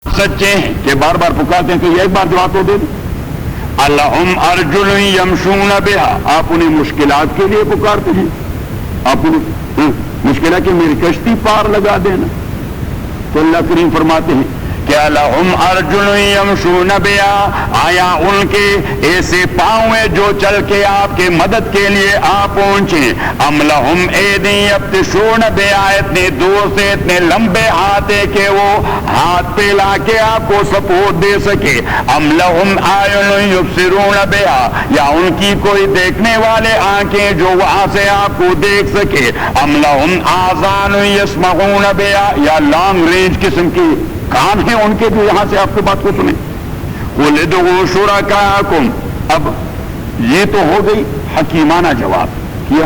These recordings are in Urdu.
سچے ہیں کہ بار بار پکارتے ہیں کہ یہ ایک بار جواب تو دے دیں. الہم ارجل یمشون بہا, آپ انہیں مشکلات کے لیے پکارتے ہیں, آپ انہیں مشکلات کی میری کشتی پار لگا دینا. تو اللہ کریم فرماتے ہیں کہ الہم ارجل یمشون بہا, آیا ان کے ایسے پاؤں ہیں جو چل کے آپ کے مدد کے لیے آپ پہنچے. ام لہم ایدی یبطشون بہا, اتنے دور سے اتنے لمبے ہاتھ ہے کہ وہ ہاتھ پہ لا کے آپ کو سپورٹ دے سکے. ام لہم اعین یبصرون بہا, یا ان کی کوئی دیکھنے والے آنکھیں جو وہاں سے آپ کو دیکھ سکے. ام لہم آذان یسمعون بہا, یا لانگ رینج قسم کی کان ہیں ان کے جو یہاں سے آپ کی بات کو سنیں. قل ادعوا شرکاءکم, اب یہ تو ہو گئی حکیمانہ جواب کیا,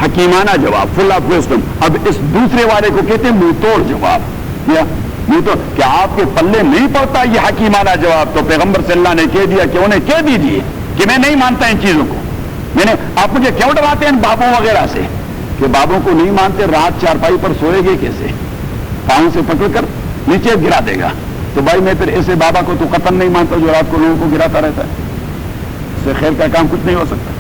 حکیمانہ جواب فل آف وزڈم. اب اس دوسرے والے کو کہتے ہیں منہ توڑ جواب کیا, منہ توڑ. کیا آپ کے پلے نہیں پڑتا یہ حکیمانہ جواب؟ تو پیغمبر صلی اللہ نے کہہ دیا کہ انہیں کہہ دیجیے کہ میں نہیں مانتا ان چیزوں کو. میں نے آپ مجھے کیوں ڈراتے ہیں ان بابوں وغیرہ سے کہ بابوں کو نہیں مانتے, رات چارپائی پر سوئے گے کیسے, پاؤں سے پکڑ کر نیچے گرا دے گا. تو بھائی میں پھر ایسے بابا کو تو قطعاً نہیں مانتا جو رات کو لوگوں کو گراتا رہتا ہے, اس سے خیر کا کام کچھ نہیں ہو سکتا.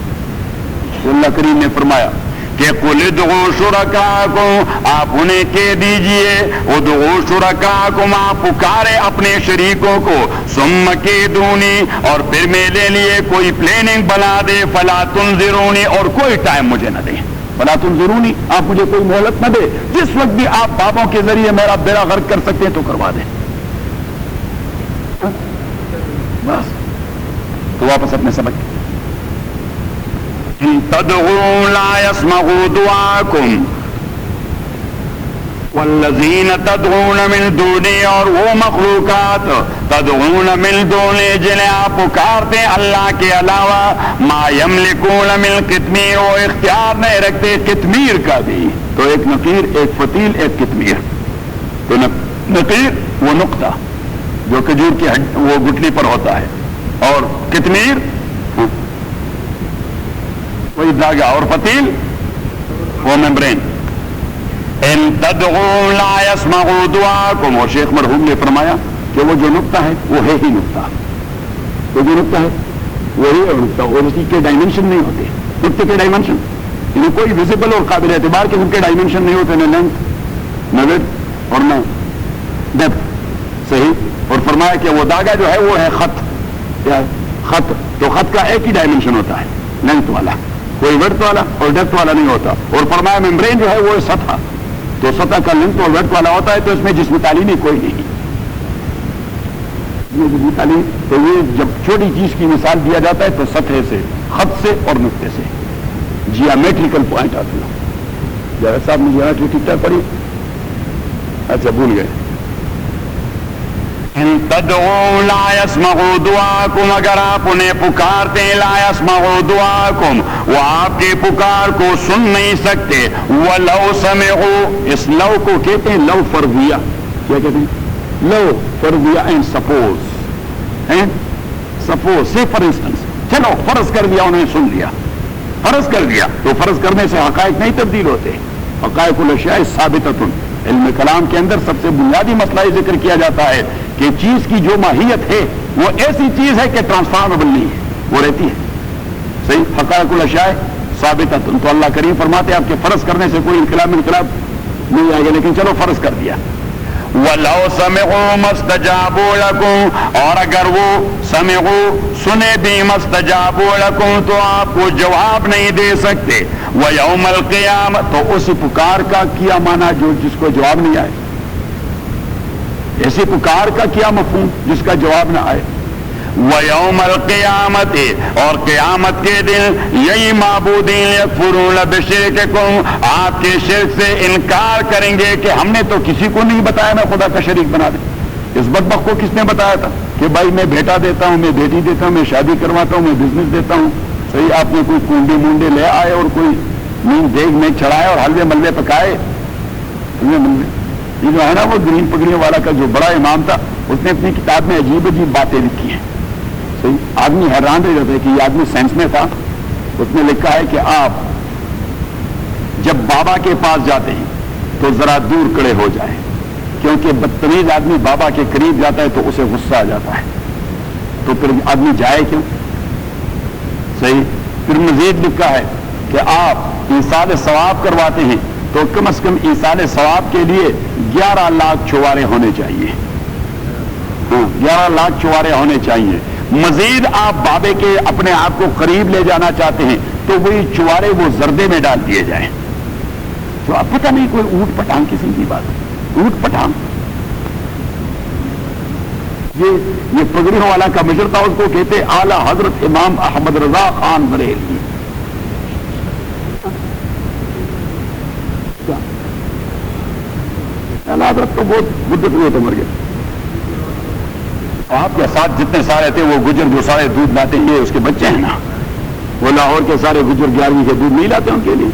تو اللہ کریم نے فرمایا کہ قل ادعوا شرکاءکم, آپ انہیں کہہ دیجئے ادعوا شرکاءکم, آپ پکارے اپنے شریکوں کو. ثم کیدونی, اور پھر میرے لیے کوئی پلاننگ بنا دے. فلا تنظرونی, اور کوئی ٹائم مجھے نہ دے. فلا تنظرونی, آپ مجھے کوئی مہلت نہ دے. جس وقت بھی آپ بابوں کے ذریعے میرا بیڑا غرق کر سکتے ہیں تو کروا دیں. بس تو واپس اپنے سبق. ان تدعوا لا يسمعوا دعاءكم والذین تدعون من دونی, اور وہ مخلوقات تدعون من دونی جنہیں آپ پکارتے ہیں اللہ کے علاوہ, ما یملکون من قطمیر, وہ اختیار نہیں رکھتے قطمیر کا بھی. تو ایک نقیر, ایک فتیل, ایک قطمیر. تو نقیر وہ نقطہ جو کھجور کی وہ گٹلی پر ہوتا ہے, اور قطمیر وہی دھاگا, اور فتیل وہ ممبرین. ان تدعوا لا يسمعوا دعاءكم, اور شیخ مرحوم نے فرمایا کہ وہ جو نقطہ ہے وہ ہے ہی نقطہ, وہ جو نقطہ ہے وہی ہے نقطہ, اور اسی کے ڈائمنشن نہیں ہوتے. نقطے کے ڈائمنشن یعنی کوئی ویزیبل اور قابل اعتبار کے ان کے ڈائمنشن نہیں ہوتے, نہ لینتھ نہ ویڈتھ اور نہ ڈیپتھ. صحیح. اور فرمایا کہ وہ داغا جو ہے وہ ہے خط, کیا خط. تو خط کا ایک ہی ڈائمنشن ہوتا ہے, لینتھ والا, کوئی ویڈتھ والا اور ڈیپتھ والا نہیں ہوتا. اور فرمایا ممبرین جو ہے وہ سطح, تو سطح کا لینتھ اور ویڈتھ والا ہوتا ہے. تو اس میں جسم تعلیمی کوئی نہیں. جسم تعلیم تو یہ جب چھوٹی چیز کی مثال دیا جاتا ہے تو سطح سے, خط سے اور نقطے سے جیومیٹریکل پوائنٹ آتے ہیں. جاوید صاحب نے جیومیٹری ٹھیک ٹھاک پڑھی؟ اچھا بھول گئے. ان تدعوا لا يسمعوا دعاءكم, اگر آپ انہیں پکارتے ہیں لا يسمعوا دعاءكم, وہ آپ کے پکار کو سن نہیں سکتے. ولو سمعوا, اس لو کو کہتے ہیں لو فرضیہ. کیا کہتے ہیں؟ لو فرضیہ. اینڈ سپوز سے فار انسٹنس, چلو فرض کر دیا, انہوں نے سن لیا, فرض کر دیا. تو فرض کرنے سے حقائق نہیں تبدیل ہوتے. حقائق الاشیاء ثابتۃ. علم کلام کے اندر سب سے بنیادی مسئلہ یہ ذکر کیا جاتا ہے کہ چیز کی جو ماہیت ہے وہ ایسی چیز ہے کہ ٹرانسفارمیبل نہیں ہے, وہ رہتی ہے. صحیح. حقائق الاشیاء ثابتۃ. تو اللہ کریم فرماتے ہیں آپ کے فرض کرنے سے کوئی انقلاب نہیں آئے گا, لیکن چلو فرض کر دیا. وَلَوْ سَمِعُوا مَا اسْتَجَابُوا لَكُمْ, اور اگر وہ سمعوا سنے بھی مَسْتَجَابُوا لَكُمْ, تو آپ کو جواب نہیں دے سکتے. وَيَوْمَ الْقِيَامَةِ, تو اس پکار کا کیا معنی جو جس کو جواب نہیں آئے, ایسی پکار کا کیا مفہوم جس کا جواب نہ آئے. وَيَوْمَ الْقِيَامَةِ, اور قیامت کے دن یہی معبودین یکفرون بشرککم, آپ کے شرک سے انکار کریں گے کہ ہم نے تو کسی کو نہیں بتایا میں خدا کا شریک بنا دیں. اس بدبخت کو کس نے بتایا تھا کہ بھائی میں بیٹا دیتا ہوں, میں بیٹی دیتا ہوں, میں شادی کرواتا ہوں, میں بزنس دیتا ہوں. صحیح. آپ نے کوئی کنڈے مونڈے لے آئے اور کوئی نیم دیگ میں چڑھائے اور حلوے ملوے پکائے. حلوے ملوے یہ جو ہے نا وہ گرین پگڑیوں والا کا جو بڑا امام تھا, اس نے اپنی کتاب میں عجیب عجیب باتیں لکھی ہیں. صحیح. آدمی حیران رہ جاتا ہے کہ یہ آدمی سائنس میں تھا. اس نے لکھا ہے کہ آپ جب بابا کے پاس جاتے ہیں تو ذرا دور کھڑے ہو جائیں, کیونکہ بدتمیز آدمی بابا کے قریب جاتا ہے تو اسے غصہ آ جاتا ہے، تو پھر آدمی جائے کیوں؟ صحیح. پھر مزید لکھا ہے کہ آپ ایصال ثواب کرواتے ہیں تو کم از کم ایصال ثواب کے لیے 11 لاکھ چوارے ہونے چاہیے. 11 لاکھ چوارے ہونے چاہیے. مزید آپ بابے کے اپنے آپ کو قریب لے جانا چاہتے ہیں تو وہی چوارے وہ زردے میں ڈال دیے جائیں. تو اب پتہ نہیں کوئی اونٹ پٹھان قسم کی بات ہے. اونٹ پٹھان یہ پگڑیوں والا کا مشر تھا، اس کو کہتے اعلیٰ حضرت امام احمد رضا خان بریلوی. اعلیٰ حضرت تو بہت مدت ہوئے تو مر گئے. آپ کے ساتھ جتنے سارے تھے وہ گجر جو سارے دودھ لاتے ہیں یہ اس کے بچے ہیں نا. وہ لاہور کے سارے گجر 11ویں کے دودھ نہیں لاتے ان کے لیے.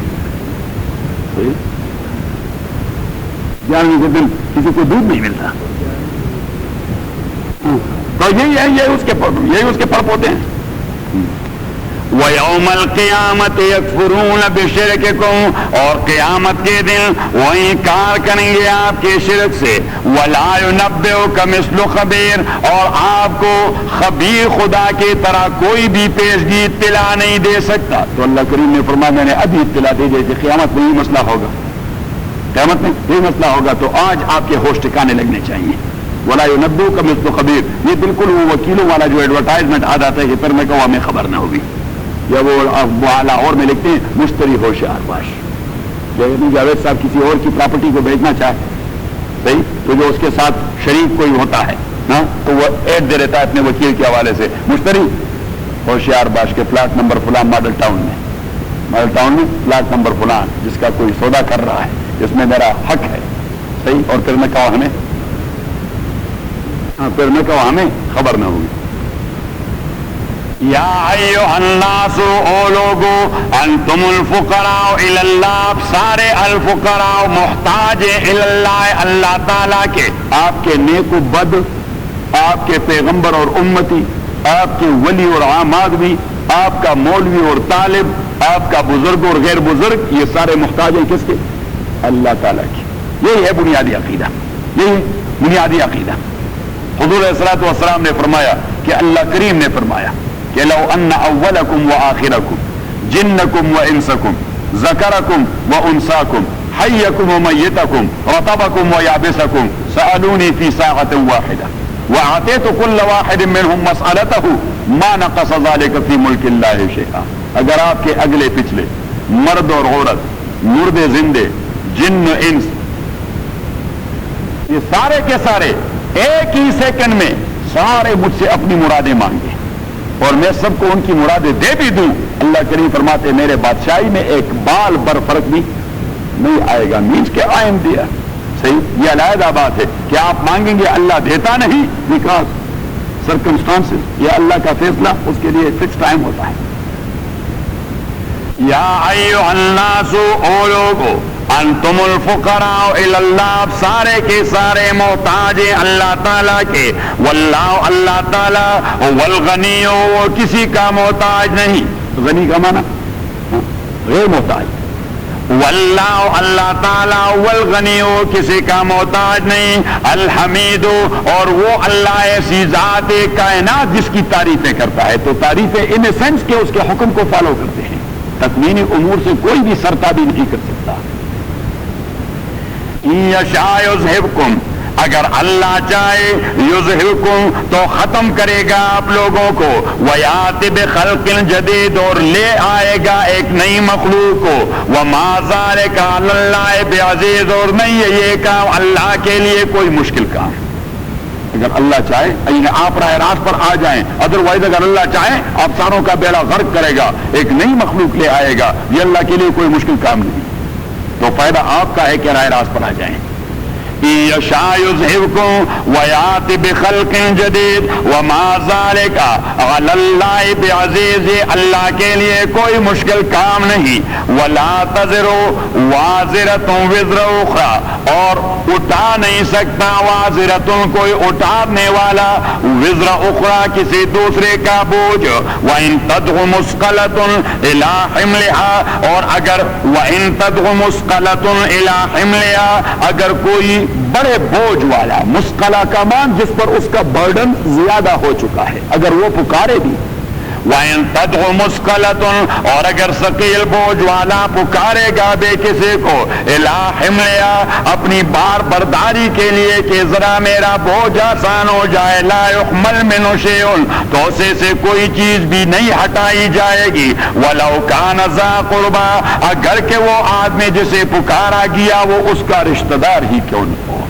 11ویں کے دن کسی کو دودھ نہیں ملتا. تو یہی ہے، یہی اس کے پڑ پوتے ہیں. وَيَوْمَ الْقِيَامَةِ يَكْفُرُونَ بِشِرْكِكُمْ، اور قیامت کے دن وہ انکار کریں گے آپ کے شرک سے. وَلَا يُنَبِّئُكَ مِثْلُ خَبِيرٍ، اور آپ کو خبیر خدا کی طرح کوئی بھی پیشگی اطلاع نہیں دے سکتا. تو اللہ کریم نے فرمایا میں نے ابھی اطلاع دے دی کہ قیامت میں یہ مسئلہ ہوگا، قیامت میں یہ مسئلہ ہوگا، تو آج آپ کے ہوش ٹھکانے لگنے چاہیے. وَلَا يُنَبِّئُكَ مِثْلُ خَبِيرٍ، یہ بالکل وہ وکیلوں والا جو ایڈورٹائزمنٹ آ جاتا ہے کہ پھر میں کہوں ہمیں خبر نہ ہوگی. یا وہ لاہور میں لکھتے ہیں مشتری ہوشیار باش. جاوید صاحب کسی اور کی پراپرٹی کو بیچنا چاہے، صحیح، تو جو اس کے ساتھ شریک کوئی ہوتا ہے نا تو وہ ایڈ دے دیتا ہے اپنے وکیل کے حوالے سے، مشتری ہوشیار باش کے فلیٹ نمبر فلان ماڈل ٹاؤن میں فلیٹ نمبر فلان جس کا کوئی سودا کر رہا ہے، جس میں میرا حق ہے. صحیح. اور پھر میں کہا ہمیں خبر نہ ہوگی. یا ایھا الناس، او لوگو، انتم الفقراء الی اللہ، سارے الفقراء محتاج الی اللہ، اللہ تعالیٰ کے. آپ کے نیک و بد، آپ کے پیغمبر اور امتی، آپ کے ولی اور عام آدمی، آپ کا مولوی اور طالب، آپ کا بزرگ اور غیر بزرگ، یہ سارے محتاج ہیں کس کے؟ اللہ تعالیٰ کی. یہی ہے بنیادی عقیدہ، یہی بنیادی عقیدہ. حضور علیہ الصلوۃ والسلام نے فرمایا کہ اللہ کریم نے فرمایا کہ لو ان اولکم وآخرکم جنکم وانسکم ذکرکم وانساکم حیکم ومیتکم رطبکم ویابسکم سألونی فی ساعۃ واحدہ وآتیت کل واحد منہم مسألته ما نقص ذلک فی ملک اللہ شیئا. اگر آپ کے اگلے پچھلے مرد اور عورت، مردے زندے، جن و انس، یہ سارے کے سارے ایک ہی سیکنڈ میں سارے مجھ سے اپنی مرادیں مانگے اور میں سب کو ان کی مرادیں دے بھی دوں، اللہ کریم فرماتے میرے بادشاہی میں ایک بال بر فرق بھی نہیں آئے گا. مینس کے آئین دیا. صحیح. یہ علیحدہ بات ہے کہ آپ مانگیں گے اللہ دیتا نہیں، بیکاز سرکمسٹانسز، یہ اللہ کا فیصلہ، اس کے لیے فکس ٹائم ہوتا ہے. یا ایھا الناس، او لوگو، انتم الفقراء الی اللہ، سارے کے سارے محتاج ہیں اللہ تعالیٰ کے. واللہ، اللہ تعالیٰ، والغنی، وہ کسی کا محتاج نہیں. غنی کا معنی غیر محتاج. واللہ، اللہ تعالیٰ، والغنی، وہ کسی کا محتاج نہیں. الحمید، اور وہ اللہ ایسی ذات کائنات جس کی تعریفیں کرتا ہے. تو تعریفیں ان سینس کے اس کے حکم کو فالو کرتے ہیں. تکوینی امور سے کوئی بھی سرتابی نہیں کر سکتا. یشاء یذھبکم، اگر اللہ چاہے، یذھبکم، تو ختم کرے گا آپ لوگوں کو. ویأتی بخلق جدید، اور لے آئے گا ایک نئی مخلوق کو. وما ذلک علی اللہ بعزیز، اور نہیں ہے یہ کام اللہ کے لیے کوئی مشکل کام. اگر اللہ چاہے یعنی آپ راہ راست پر آ جائیں، ادروائز اگر اللہ چاہے آپ ساروں کا بیڑا غرق کرے گا، ایک نئی مخلوق لے آئے گا. یہ اللہ کے لیے کوئی مشکل کام نہیں. تو فائدہ آپ کا ہے کہ راہ راست پر آ جائیں. یشاء یذھبکم ویأتی بخلق جدید وما ذلک علی اللہ بعزیز، اللہ کے لیے کوئی مشکل کام نہیں. ولا تزر وازرۃ وزر اخری، اور اٹھا نہیں سکتا وازرۃ، کوئی اٹھانے والا، وزر اخری، کسی دوسرے کا بوجھ. وان تدع مثقلۃ الی حملها، اور اگر وان تدع مثقلۃ الی حملها، اگر کوئی بڑے بوجھ والا، مسقلہ کا مان جس پر اس کا برڈن زیادہ ہو چکا ہے، اگر وہ پکارے بھی وَإِن تَدْعُ مُثْقَلَةٌ، اور اگر ثقیل بوجھ والا پکارے گا بے کسی کو إِلَىٰ حِمْلِهَا، اپنی بار برداری کے لیے کہ ذرا میرا بوجھ آسان ہو جائے، لَا يُحْمَلْ مِنْهُ شَيْءٌ، تو اسے سے کوئی چیز بھی نہیں ہٹائی جائے گی، وَلَوْ كَانَ ذَا قُرْبَىٰ، اگر کہ وہ آدمی جسے پکارا گیا وہ اس کا رشتہ دار ہی کیوں نہ ہو،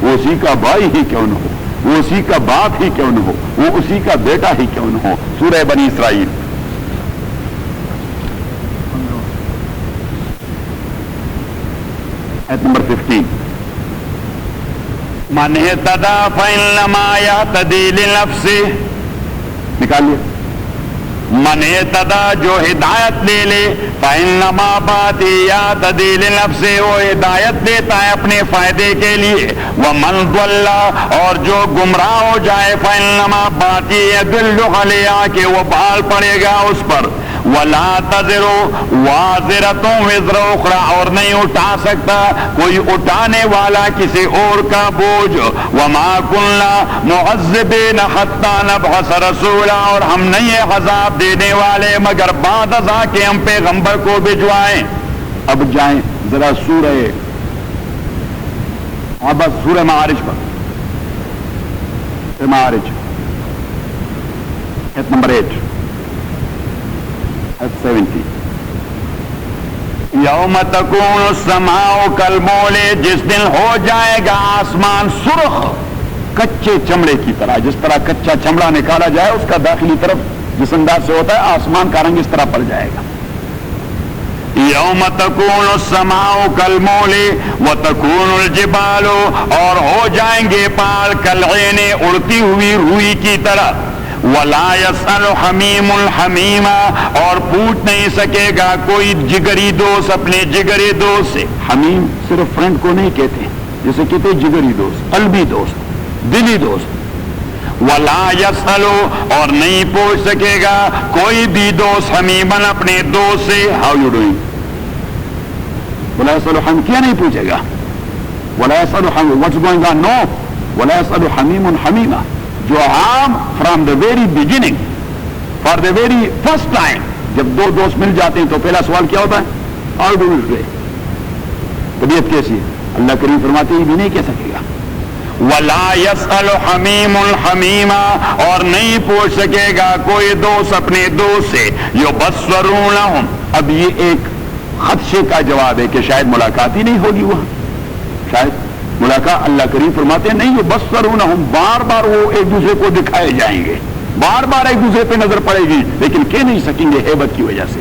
وہ اسی کا بھائی ہی کیوں نہ ہو، وہ اسی کا باپ ہی کیوں نہ ہو، وہ اسی کا بیٹا ہی کیوں نہ ہو۔ سورہ بنی اسرائیل آیت نمبر 15، من اهتدى فإنما يهتدي لنفسه، نکالیے، من اهتدى جو ہدایت لے لے فإنما باتی يهتدي لنفسه، وہ ہدایت دیتا ہے اپنے فائدے کے لیے، ومن ضل، اور جو گمراہ ہو جائے فإنما باتی يضل عليها، کہ وہ بال پڑے گا اس پر، ولا تزر وازرة وزر اخرى، اور نہیں اٹھا سکتا کوئی اٹھانے والا کسی اور کا بوجھ، وما كنا معذبين حتى نبعث رسولا، اور ہم نہیں ہیں عذاب دینے والے مگر بعد ازاں کہ ہم پیغمبر کو بھجوائیں۔ اب جائیں ذرا سورہ سورہ معارج پر، معارج آیت نمبر 8 70، یوم تکون السماء کالمول، جس دن ہو جائے گا آسمان سرخ کچے چمڑے کی طرح، جس طرح کچا چمڑا نکالا جائے اس کا داخلی طرف جس انداز سے ہوتا ہے آسمان کا رنگ اس طرح پڑ جائے گا۔ یوم تکون السماء کالمول وتکون الجبال، اور ہو جائیں گے پال کالعین، اڑتی ہوئی روئی کی طرح، ولا يسأل حمیم الحمیم، اور پوچھ نہیں سکے گا کوئی جگری دوست اپنے جگری دوست سے، حمیم صرف فرینڈ کو نہیں کہتے، جسے کہتے جگری دوست، قلبی دوست، دلی دوست، ولا يسأل، اور نہیں پوچھ سکے گا کوئی بھی دوست حمیمن اپنے دوست سے، ہاؤ یو ڈوئنگ، ولا يسأل حمیم، کیا نہیں پوچھے گا، ولا يسأل حمیم واٹس گوئنگ آن، نو، ولا يسأل حمیم حمیمہ، جو عام from the very beginning, for the very first time, جب دو دوست مل جاتے ہیں تو پہلا سوال کیا ہوتا ہے، ہاؤ ڈو یو ڈو، طبیعت کیسی ہے، اللہ کریم فرماتے ہیں بھی نہیں کہہ سکے گا، ولا يسأل حمیم الحمیم، اور نہیں پوچھ سکے گا کوئی دوست اپنے دوست سے، یبصرونہم، اب یہ ایک خدشے کا جواب ہے کہ شاید ملاقات ہی نہیں ہوگی وہاں، شاید ملاقات، اللہ کریم فرماتے ہیں نہیں، یبصرونہم، بار بار وہ ایک دوسرے کو دکھائے جائیں گے، بار بار ایک دوسرے پہ نظر پڑے گی لیکن کہہ نہیں سکیں گے ہیبت کی وجہ سے،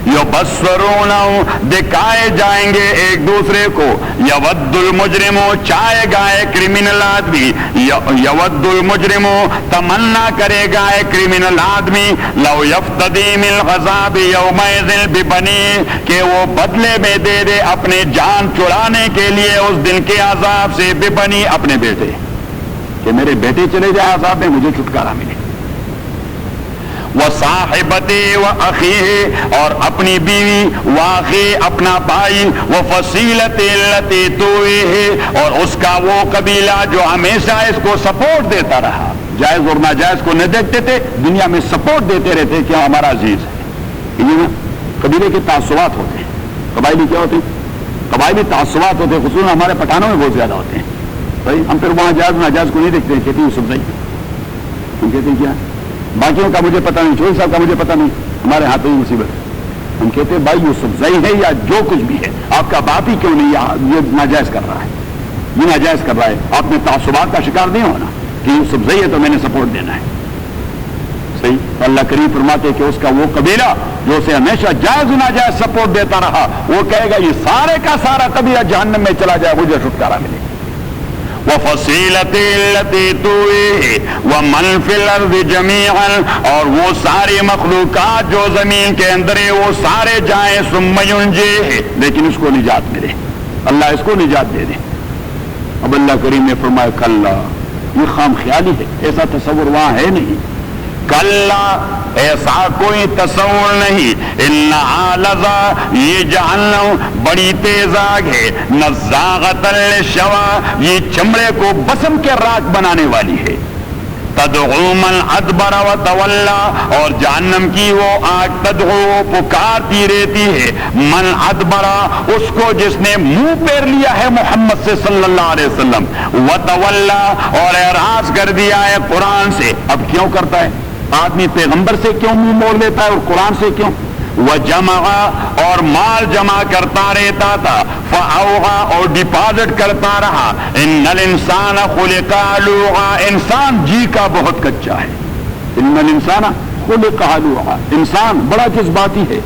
یبصرونہم، دکھائے جائیں گے ایک دوسرے کو، یود المجرم، چاہے گا ایک کرمنل آدمی، یود المجرم، تمنا کرے گا ایک کرمنل آدمی، لو یفتدی من العذاب یومئذ ببنیہ، کہ وہ بدلے میں دے دے اپنے جان چھڑانے کے لیے اس دن کے عذاب سے، ببنی، اپنے بیٹے، کہ میرے بیٹے چلے جائے عذاب میں مجھے چھٹکارا ملے، وصاحبتی و اخیہ، اور اپنی بیوی، واخی، اپنا بھائی، وفصیلتی التی تویہ، اور اس کا وہ قبیلہ جو ہمیشہ اس کو سپورٹ دیتا رہا، جائز اور ناجائز کو نہ دیکھتے تھے، دنیا میں سپورٹ دیتے رہتے کہ ہمارا عزیز ہے، یہ نا قبیلے کے تعصبات ہوتے ہیں، قبائلی کیا ہوتے ہیں، قبائلی تعصبات ہوتے ہیں، خصوصاً ہمارے پٹھانوں میں بہت زیادہ ہوتے ہیں، بھائی ہم پھر وہاں جائز ناجائز کو نہیں دیکھتے ہیں، کہتے ہیں یوسف زئی، ہم کہتے ہیں کیا باقیوں کا مجھے پتہ نہیں، چوہی صاحب کا مجھے پتہ نہیں، ہمارے ہاتھ میں مصیبت ہے، ہم کہتے ہیں بھائی یوسف زئی ہے یا جو کچھ بھی ہے، آپ کا باپ ہی کیوں نہیں یہ ناجائز کر رہا ہے، یہ ناجائز کر رہا ہے، آپ نے تعصبات کا شکار نہیں ہونا کہ یوسف زئی ہے تو میں نے سپورٹ دینا ہے، صحیح، تو اللہ کریم فرماتے کہ اس کا وہ قبیلہ جو اسے ہمیشہ جائز و ناجائز سپورٹ دیتا رہا، وہ کہے گا یہ سارے کا سارا قبیلہ جہنم میں چلا جائے، مجھے چھٹکارا ملے، وفصیلتی التی تویہ ومن فی الارض جمیعا، اور وہ ساری مخلوقات جو زمین کے اندر ہے وہ سارے جائیں، ثم ینجیہ، لیکن اس کو نجات ملے، اللہ اس کو نجات دے دے۔ اب اللہ کریم نے فرمایا کلا، یہ خام خیالی ہے، ایسا تصور وہاں ہے نہیں، کلا ایسا کوئی تصور نہیں، انہا لظا یہ جہنم بڑی تیز آگ ہے، نزاغۃ للشوا یہ چمڑے کو بسم کے راک بنانے والی ہے، تدعو من ادبر و تولا اور جہنم کی وہ آگ تدعو پکارتی رہتی ہے، من ادبرا اس کو جس نے منہ پھیر لیا ہے محمد سے صلی اللہ علیہ وسلم، و تولا اور اعراض کر دیا ہے قرآن سے۔ اب کیوں کرتا ہے آدمی؟ پیغمبر سے کیوں منہ موڑ لیتا ہے اور قرآن سے کیوں؟ وجمع اور مال جمع کرتا رہتا تھا، فاوعى اور ڈپازٹ کرتا رہا، ان الانسان خلق ہلوعا انسان جی کا بہت کچا ہے، ان الانسان خلق ہلوعا انسان بڑا جذباتی ہے،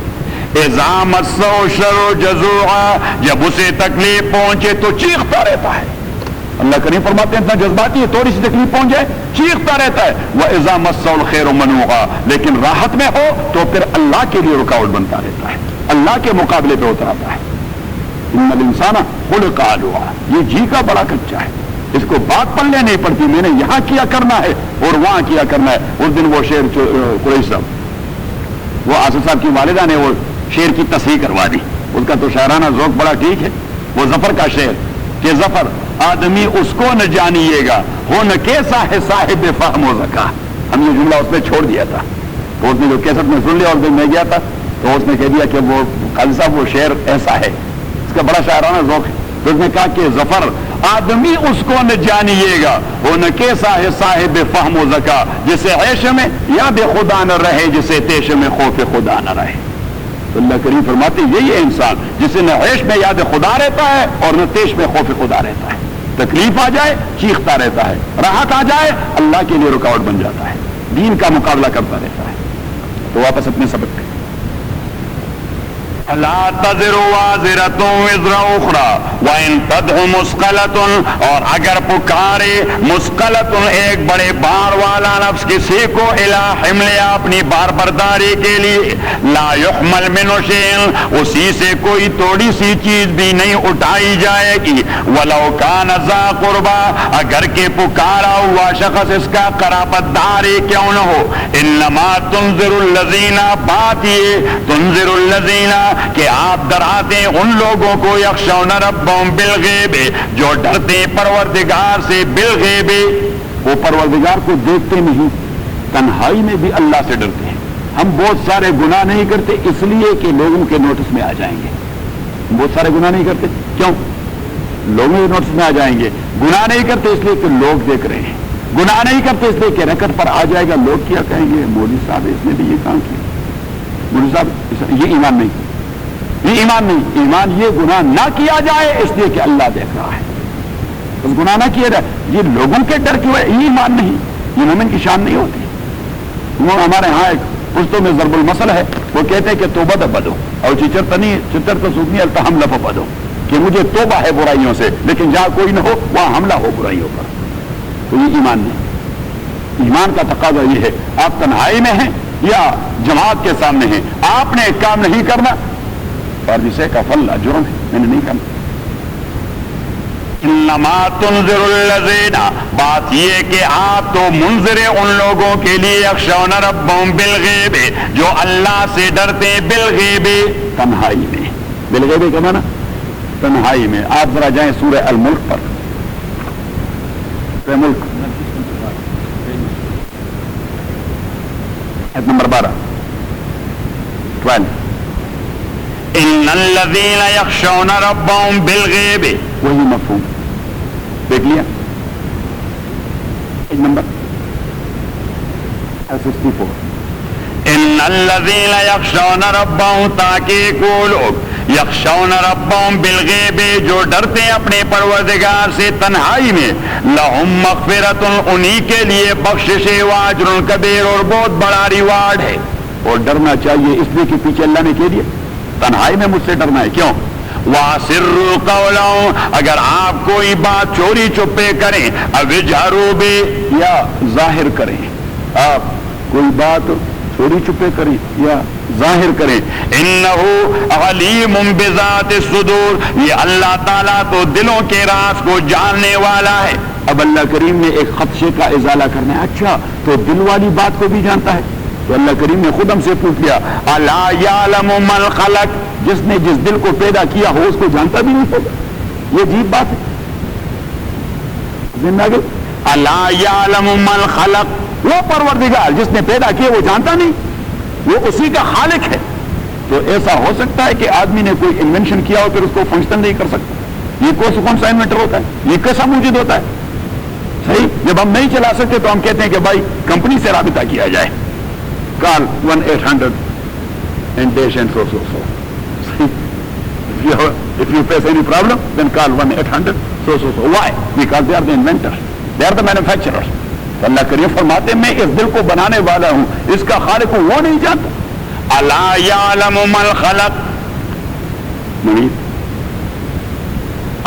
اذا مسہ الشر جزوعا جب اسے تکلیف پہنچے تو چیختا رہتا ہے۔ اللہ کریم فرماتے ہیں اتنا جذباتی ہے، تھوڑی سی تکلیف پہنچ جائے چیختا رہتا ہے، وَإِذَا مَسَّهُ الْخَيْرُ مَنُوعًا لیکن راحت میں ہو تو پھر اللہ کے لیے رکاوٹ بنتا رہتا ہے، اللہ کے مقابلے پہ اتراتا ہے۔ ان الانسان خلق ہلوعا یہ جی کا بڑا کچا ہے، اس کو بات پڑھنے نہیں پڑتی، میں نے یہاں کیا کرنا ہے اور وہاں کیا کرنا ہے۔ اس دن وہ شعر قریش صاحب، وہ آصف صاحب کی والدہ نے وہ شعر کی تصحیح کروا دی، اس کا تو شاعرانہ ذوق بڑا ٹھیک ہے، وہ ظفر کا شعر کہ ظفر آدمی اس کو نہ جانیے گا ہو نہ کیسا ہے صاحب فہم و ذکا۔ ہم یہ جملہ اس نے چھوڑ دیا تھا، تو اس نے جو کیسٹ میں سن لیا اور میں گیا تھا تو اس نے کہہ دیا کہ وہ قاضی صاحب وہ شعر ایسا ہے، اس کا بڑا شاعرانہ ذوق ہے، تو اس نے کہا کہ ظفر آدمی اس کو نہ جانیے گا ہو نہ کیسا ہے صاحب فہم و ذکا، جسے عیش میں یاد خدا نہ رہے جسے تیش میں خوف خدا نہ رہے۔ تو اللہ کریم فرماتے یہی ہے انسان جسے نہ عیش میں یاد خدا رہتا ہے اور نہ تیش میں خوف خدا رہتا ہے، تکلیف آ جائے چیختا رہتا ہے، راحت آ جائے اللہ کے لیے رکاوٹ بن جاتا ہے، دین کا مقابلہ کرتا رہتا ہے۔ تو واپس اپنے سبق پہ، لا تزر وازرۃ وزر اخری وان تدع مثقلۃ اور اگر پکارے مثقلۃ ایک بڑے بار والا نفس کسی کو الی حمل اپنی بار برداری کے لیے، لا يحمل من شیء اسی سے کوئی تھوڑی سی چیز بھی نہیں اٹھائی جائے گی، ولو کان ذا قربا اگر کہ پکارا ہوا شخص اس کا قرابت دار کیوں نہ ہو، انما تنذر الذین بات یہ تنذر الذین کہ آپ ڈراتے ان لوگوں کو یخشون ربهم بالغیب جو ڈرتے پروردگار سے بالغیب، وہ پروردگار کو دیکھتے نہیں، تنہائی میں بھی اللہ سے ڈرتے ہیں۔ ہم بہت سارے گناہ نہیں کرتے اس لیے کہ لوگوں کے نوٹس میں آ جائیں گے، بہت سارے گناہ نہیں کرتے کیوں؟ لوگوں کے نوٹس میں آ جائیں گے۔ گناہ نہیں کرتے اس لیے کہ لوگ دیکھ رہے ہیں، گناہ نہیں کرتے اس لیے کہ ریکٹ پر آ جائے گا، لوگ کیا کہیں گے، مولوی صاحب اس نے بھی یہ کام کیا، مولوی صاحب یہ ایمان نہیں، یہ ایمان نہیں، ایمان یہ گناہ نہ کیا جائے اس لیے کہ اللہ دیکھ رہا ہے، بس گناہ نہ کیا جائے، یہ لوگوں کے ڈر کی وجہ، یہ ایمان نہیں، یہ مومن کی شان نہیں ہوتی۔ وہ ہمارے ہاں ایک پشتوں میں ضرب المثل ہے، وہ کہتے ہیں کہ توبہ تو بدو اور چتر تو سوکھنی التحم لف بدو، کہ مجھے توبہ ہے برائیوں سے لیکن جہاں کوئی نہ ہو وہاں حملہ ہو برائیوں پر، تو یہ ایمان نہیں۔ ایمان کا تقاضا یہ ہے آپ تنہائی میں ہیں یا جماعت کے سامنے ہیں، آپ نے ایک کام نہیں کرنا اور جسے کا فل جرم ہے، میں نے نہیں کرنا۔ انما تنذر الذین بات یہ کہ آپ تو منذر ان لوگوں کے لیے یخشون ربهم بالغیب جو اللہ سے ڈرتے بالغیب تنہائی میں، بالغیب کیا معنی؟ تنہائی میں۔ آپ ذرا جائیں سورہ الملک پر، سورہ ملک آیت نمبر 12 ان الذین یخشون ربهم بالغیب، وہی مفہوم دیکھ لیا، ایک نمبر 64 ان الذین یخشون ربهم تاکہ کو لوگ یخشون ربهم بالغیب جو ڈرتے ہیں اپنے پروردگار سے تنہائی میں، لہم مغفرۃ انہی کے لیے بخشش و اجر کبیر اور بہت بڑا ریوارڈ ہے۔ اور ڈرنا چاہیے اس لیے کہ پیچھے اللہ نے کہہ دیا تنہائی میں مجھ سے ڈرنا ہے، کیوں؟ وَاسِرُّوا قَوْلَهُ اگر آپ کوئی بات چوری چھپے کریں، اَوْ اجْهَرُوا بِهِ یا ظاہر کریں، آپ کوئی بات چوری چھپے کریں یا ظاہر کریں، اِنَّهُ عَلِيمٌ بِذَاتِ الصُّدُورِ یہ اللہ تعالیٰ تو دلوں کے راز کو جاننے والا ہے۔ اب اللہ کریم نے ایک خدشے کا ازالہ کرنا ہے. اچھا تو دل والی بات کو بھی جانتا ہے؟ تو اللہ کریم نے خود ہم سے پوچھ لیا الا یعلم من خلق, جس نے جس دل کو پیدا کیا ہو اس کو جانتا بھی نہیں ہوگا. یہ عجیب بات ہے. الا یعلم من خلق, وہ پروردگار جس نے پیدا کیا وہ جانتا نہیں, وہ اسی کا خالق ہے. تو ایسا ہو سکتا ہے کہ آدمی نے کوئی انوینشن کیا ہو پھر اس کو فنکشن نہیں کر سکتا؟ یہ کون سا انوینٹر ہوتا ہے؟ یہ کیسا موجود ہوتا ہے؟ صحیح, جب ہم نہیں چلا سکتے تو ہم کہتے ہیں کہ بھائی کمپنی سے رابطہ کیا جائے, کال 1-800 and dash and so. If you face any problem, then call 1-800 so. Why? Because they are the inventor, they are the manufacturer. اللہ کریم فرماتے ہیں میں اس دل کو بنانے والا ہوں, اس کا خالق ہوں, وہ نہیں جانتا. الا یعلم من خلق,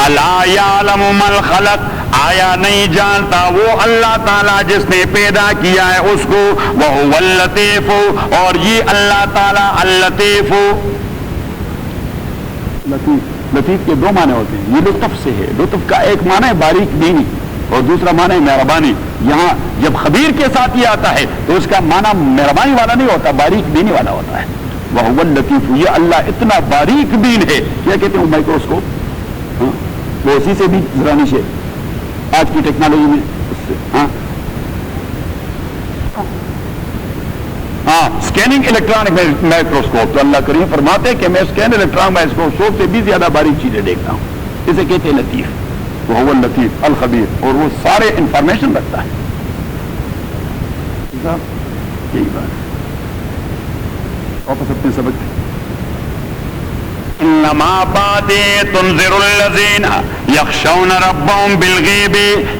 الا یعلم من خلق, آیا نہیں جانتا وہ اللہ تعالیٰ جس نے پیدا کیا ہے اس کو. وہو اللطیف, اور یہ اللہ تعالیٰ اللطیف. لطیف کے دو معنی ہوتے ہیں, یہ لطف سے ہے. لطف کا ایک معنی ہے باریک بینی اور دوسرا معنی ہے مہربانی. یہاں جب خبیر کے ساتھ یہ آتا ہے تو اس کا معنی مہربانی والا نہیں ہوتا, باریک بینی والا ہوتا ہے. وہو اللطیف, یہ اللہ اتنا باریک بین ہے. کیا کہتے ہیں مائکروسکوپ, وہ اسی سے بھی ذرا نیچے آج کی ٹیکنالوجی میں. اسکیننگ الیکٹرانک مائکروسکوپ, تو اللہ کریم فرماتے ہیں کہ میں اسکین الیکٹرانک مائکروسکوپ سے بھی زیادہ باریک چیزیں دیکھتا ہوں. اسے کہتے ہیں لطیف. وہ اللطیف الخبیر, اور وہ سارے انفارمیشن رکھتا ہے. یہی بات واپس اپنے سبق. انما باتِ تنذر الذین یخشون ربهم بالغیب,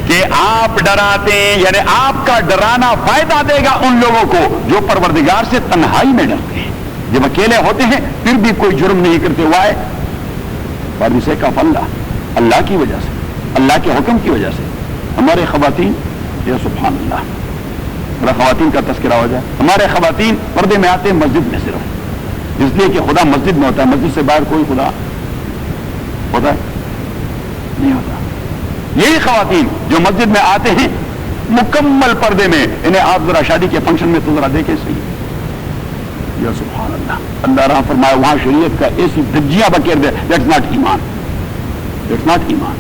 کہ آپ ڈراتے ہیں, یعنی آپ کا ڈرانا فائدہ دے گا ان لوگوں کو جو پروردگار سے تنہائی میں ڈرتے ہیں. جب اکیلے ہوتے ہیں پھر بھی کوئی جرم نہیں کرتے, وائے فار دی سیک آف اللہ, اللہ کی وجہ سے, اللہ کے حکم کی وجہ سے. ہمارے خواتین, یا سبحان اللہ, بڑا خواتین کا تذکرہ ہو جائے. ہمارے خواتین پردے میں آتے ہیں مسجد میں صرف اس لیے کہ خدا مسجد میں ہوتا ہے, مسجد سے باہر کوئی خدا ہوتا ہے نہیں ہوتا. یہی خواتین جو مسجد میں آتے ہیں مکمل پردے میں, انہیں آپ ذرا شادی کے فنکشن میں تو ذرا دیکھیں صحیح. یا سبحان اللہ, اللہ رحم فرمائے وہاں شریعت کا ایسی دھجیاں بکیر دے. دیٹس ناٹ ایمان, دیٹس ناٹ ایمان.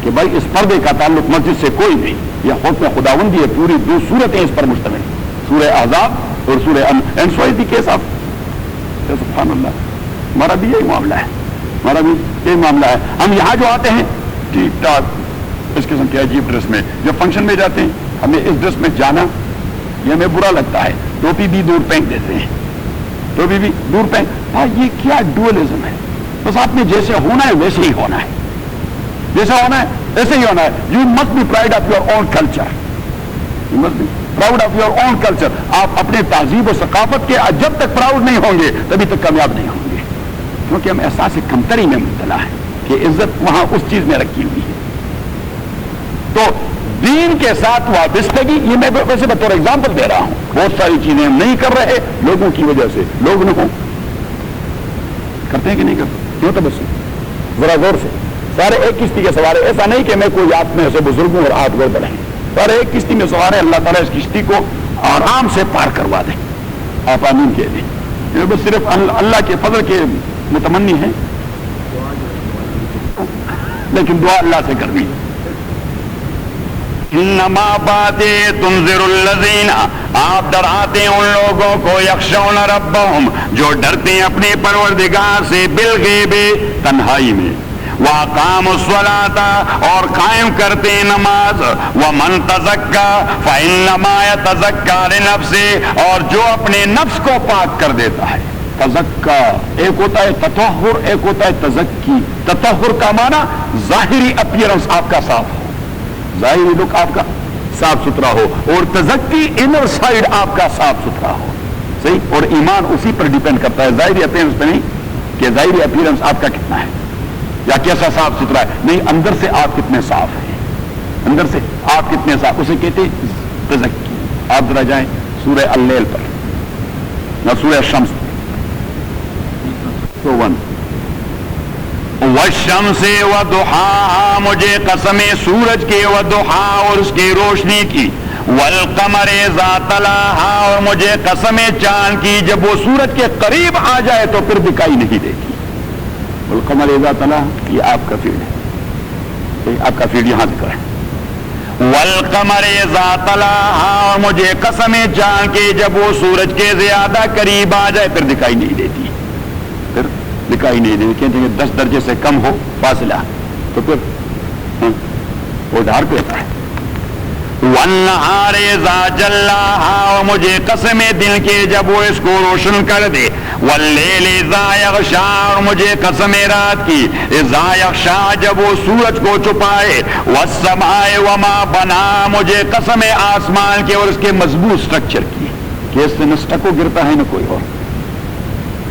کہ بھائی اس پردے کا تعلق مسجد سے کوئی نہیں, یہ حکم خداوندی ہے. پوری دو صورتیں اس پر مشتمل, سورہ احزاب اور سورہ and so is the case of. سبحان اللہ, ہمارا بھی یہی معاملہ ہے, ہمارا بھی یہی معاملہ ہے. ہم یہاں جو آتے ہیں ٹھیک ٹھاک اس قسم کے عجیب ڈریس میں, جب فنکشن میں جاتے ہیں ہمیں اس ڈریس میں جانا یہ ہمیں برا لگتا ہے. ٹوپی بھی دور پہن دیتے ہیں, ٹوپی بھی دور پہن. ہاں یہ کیا ڈوئلزم ہے؟ بس آپ نے جیسے ہونا ہے ویسے ہی ہونا ہے, جیسا ہونا ہے ایسے ہی ہونا ہے. You must be pride of your own culture, you must be proud of your own culture. آپ اپنے تہذیب و ثقافت کے جب تک پراؤڈ نہیں ہوں گے تبھی تک کامیاب نہیں ہوں گے, کیونکہ ہم احساس کمتری میں مبتلا ہے کہ عزت وہاں اس چیز میں رکھی ہوئی ہے. تو دین کے ساتھ وابستگی, یہ میں ویسے بطور ایگزامپل دے رہا ہوں, بہت ساری چیزیں ہم نہیں کر رہے لوگوں کی وجہ سے. لوگ نکو کرتے ہیں کہ نہیں کرتے, کیوں؟ تو بس ذرا غور سے, سارے ایک کشتی کے سوارے. ایسا نہیں کہ میں کوئی آپ میں سے بزرگوں اور آپ گڑ بڑھیں, سارے ایک کشتی میں سوار ہیں. اللہ تعالیٰ اس کشتی کو آرام سے پار کروا دیں, آپ آمین کہہ دیں. بس صرف اللہ کے فضل کے متمنی ہیں, لیکن دعا اللہ سے کرنی. انما باتِ تنذر الذین, آپ ڈراتے ہیں ان لوگوں کو, یخشون ربہم, جو ڈرتے ہیں اپنے پروردگار سے, بالغیب, تنہائی میں, وَأَقَامُوا الصَّلَاةَ, اور قائم کرتے ہیں نماز, وَمَن تَزَكَّىٰ فَإِنَّمَا يَتَزَكَّىٰ لِنَفْسِهِ, اور جو اپنے نفس کو پاک کر دیتا ہے. تزکا ایک ہوتا ہے تطہر, ایک ہوتا ہے تزکی. تطہر کا معنی ظاہری اپیرنس آپ کا صاف ہو, ظاہری لک آپ کا صاف ستھرا ہو, اور تزکی انر سائڈ آپ کا صاف ستھرا ہو. صحیح, اور ایمان اسی پر ڈیپینڈ کرتا ہے, ظاہری اپیرنس پہ نہیں کہ ظاہری اپیرنس آپ کا کتنا ہے یا کیسا صاف ستھرا ہے, نہیں, اندر سے آپ کتنے صاف ہیں, اندر سے آپ کتنے صاف, اسے کہتے ہیں تزکی. آپ ذرا جائیں سورہ اللیل پر, نہ سورہ الشمس. تو 1 والشمس وضحاها، مجھے قسم سورج کے، وضحا اور اس کی روشنی کی، والقمر اذا تلاها، اور مجھے قسم چاند کی جب وہ سورج کے قریب آ جائے تو پھر دکھائی نہیں دیتی. والقمر اذا تلاها یہ آپ کا فیل ہے، آپ کا فیل یہاں ذکر ہے. والقمر اذا تلاها، اور مجھے قسم چاند کی جب وہ سورج کے زیادہ قریب آ جائے پھر دکھائی نہیں دیتی، پھر دکھائی نہیں دیتی. کہتے ہیں 10 درجے سے کم ہو فاصلہ تو پھر وہ ڈارک ہوتا ہے. والنہار اذا جلاها، اور مجھے قسم دن کے جب وہ اس کو روشن کر دے. واللیل اذا یغشا، اور مجھے قسم رات کی اذا یغشا جب وہ سورج کو چھپائے. والسماء وما بنا، مجھے قسم آسمان کے اور اس کے مضبوط سٹرکچر کی کہ اس سے نہ سٹکو گرتا ہے نہ کوئی اور،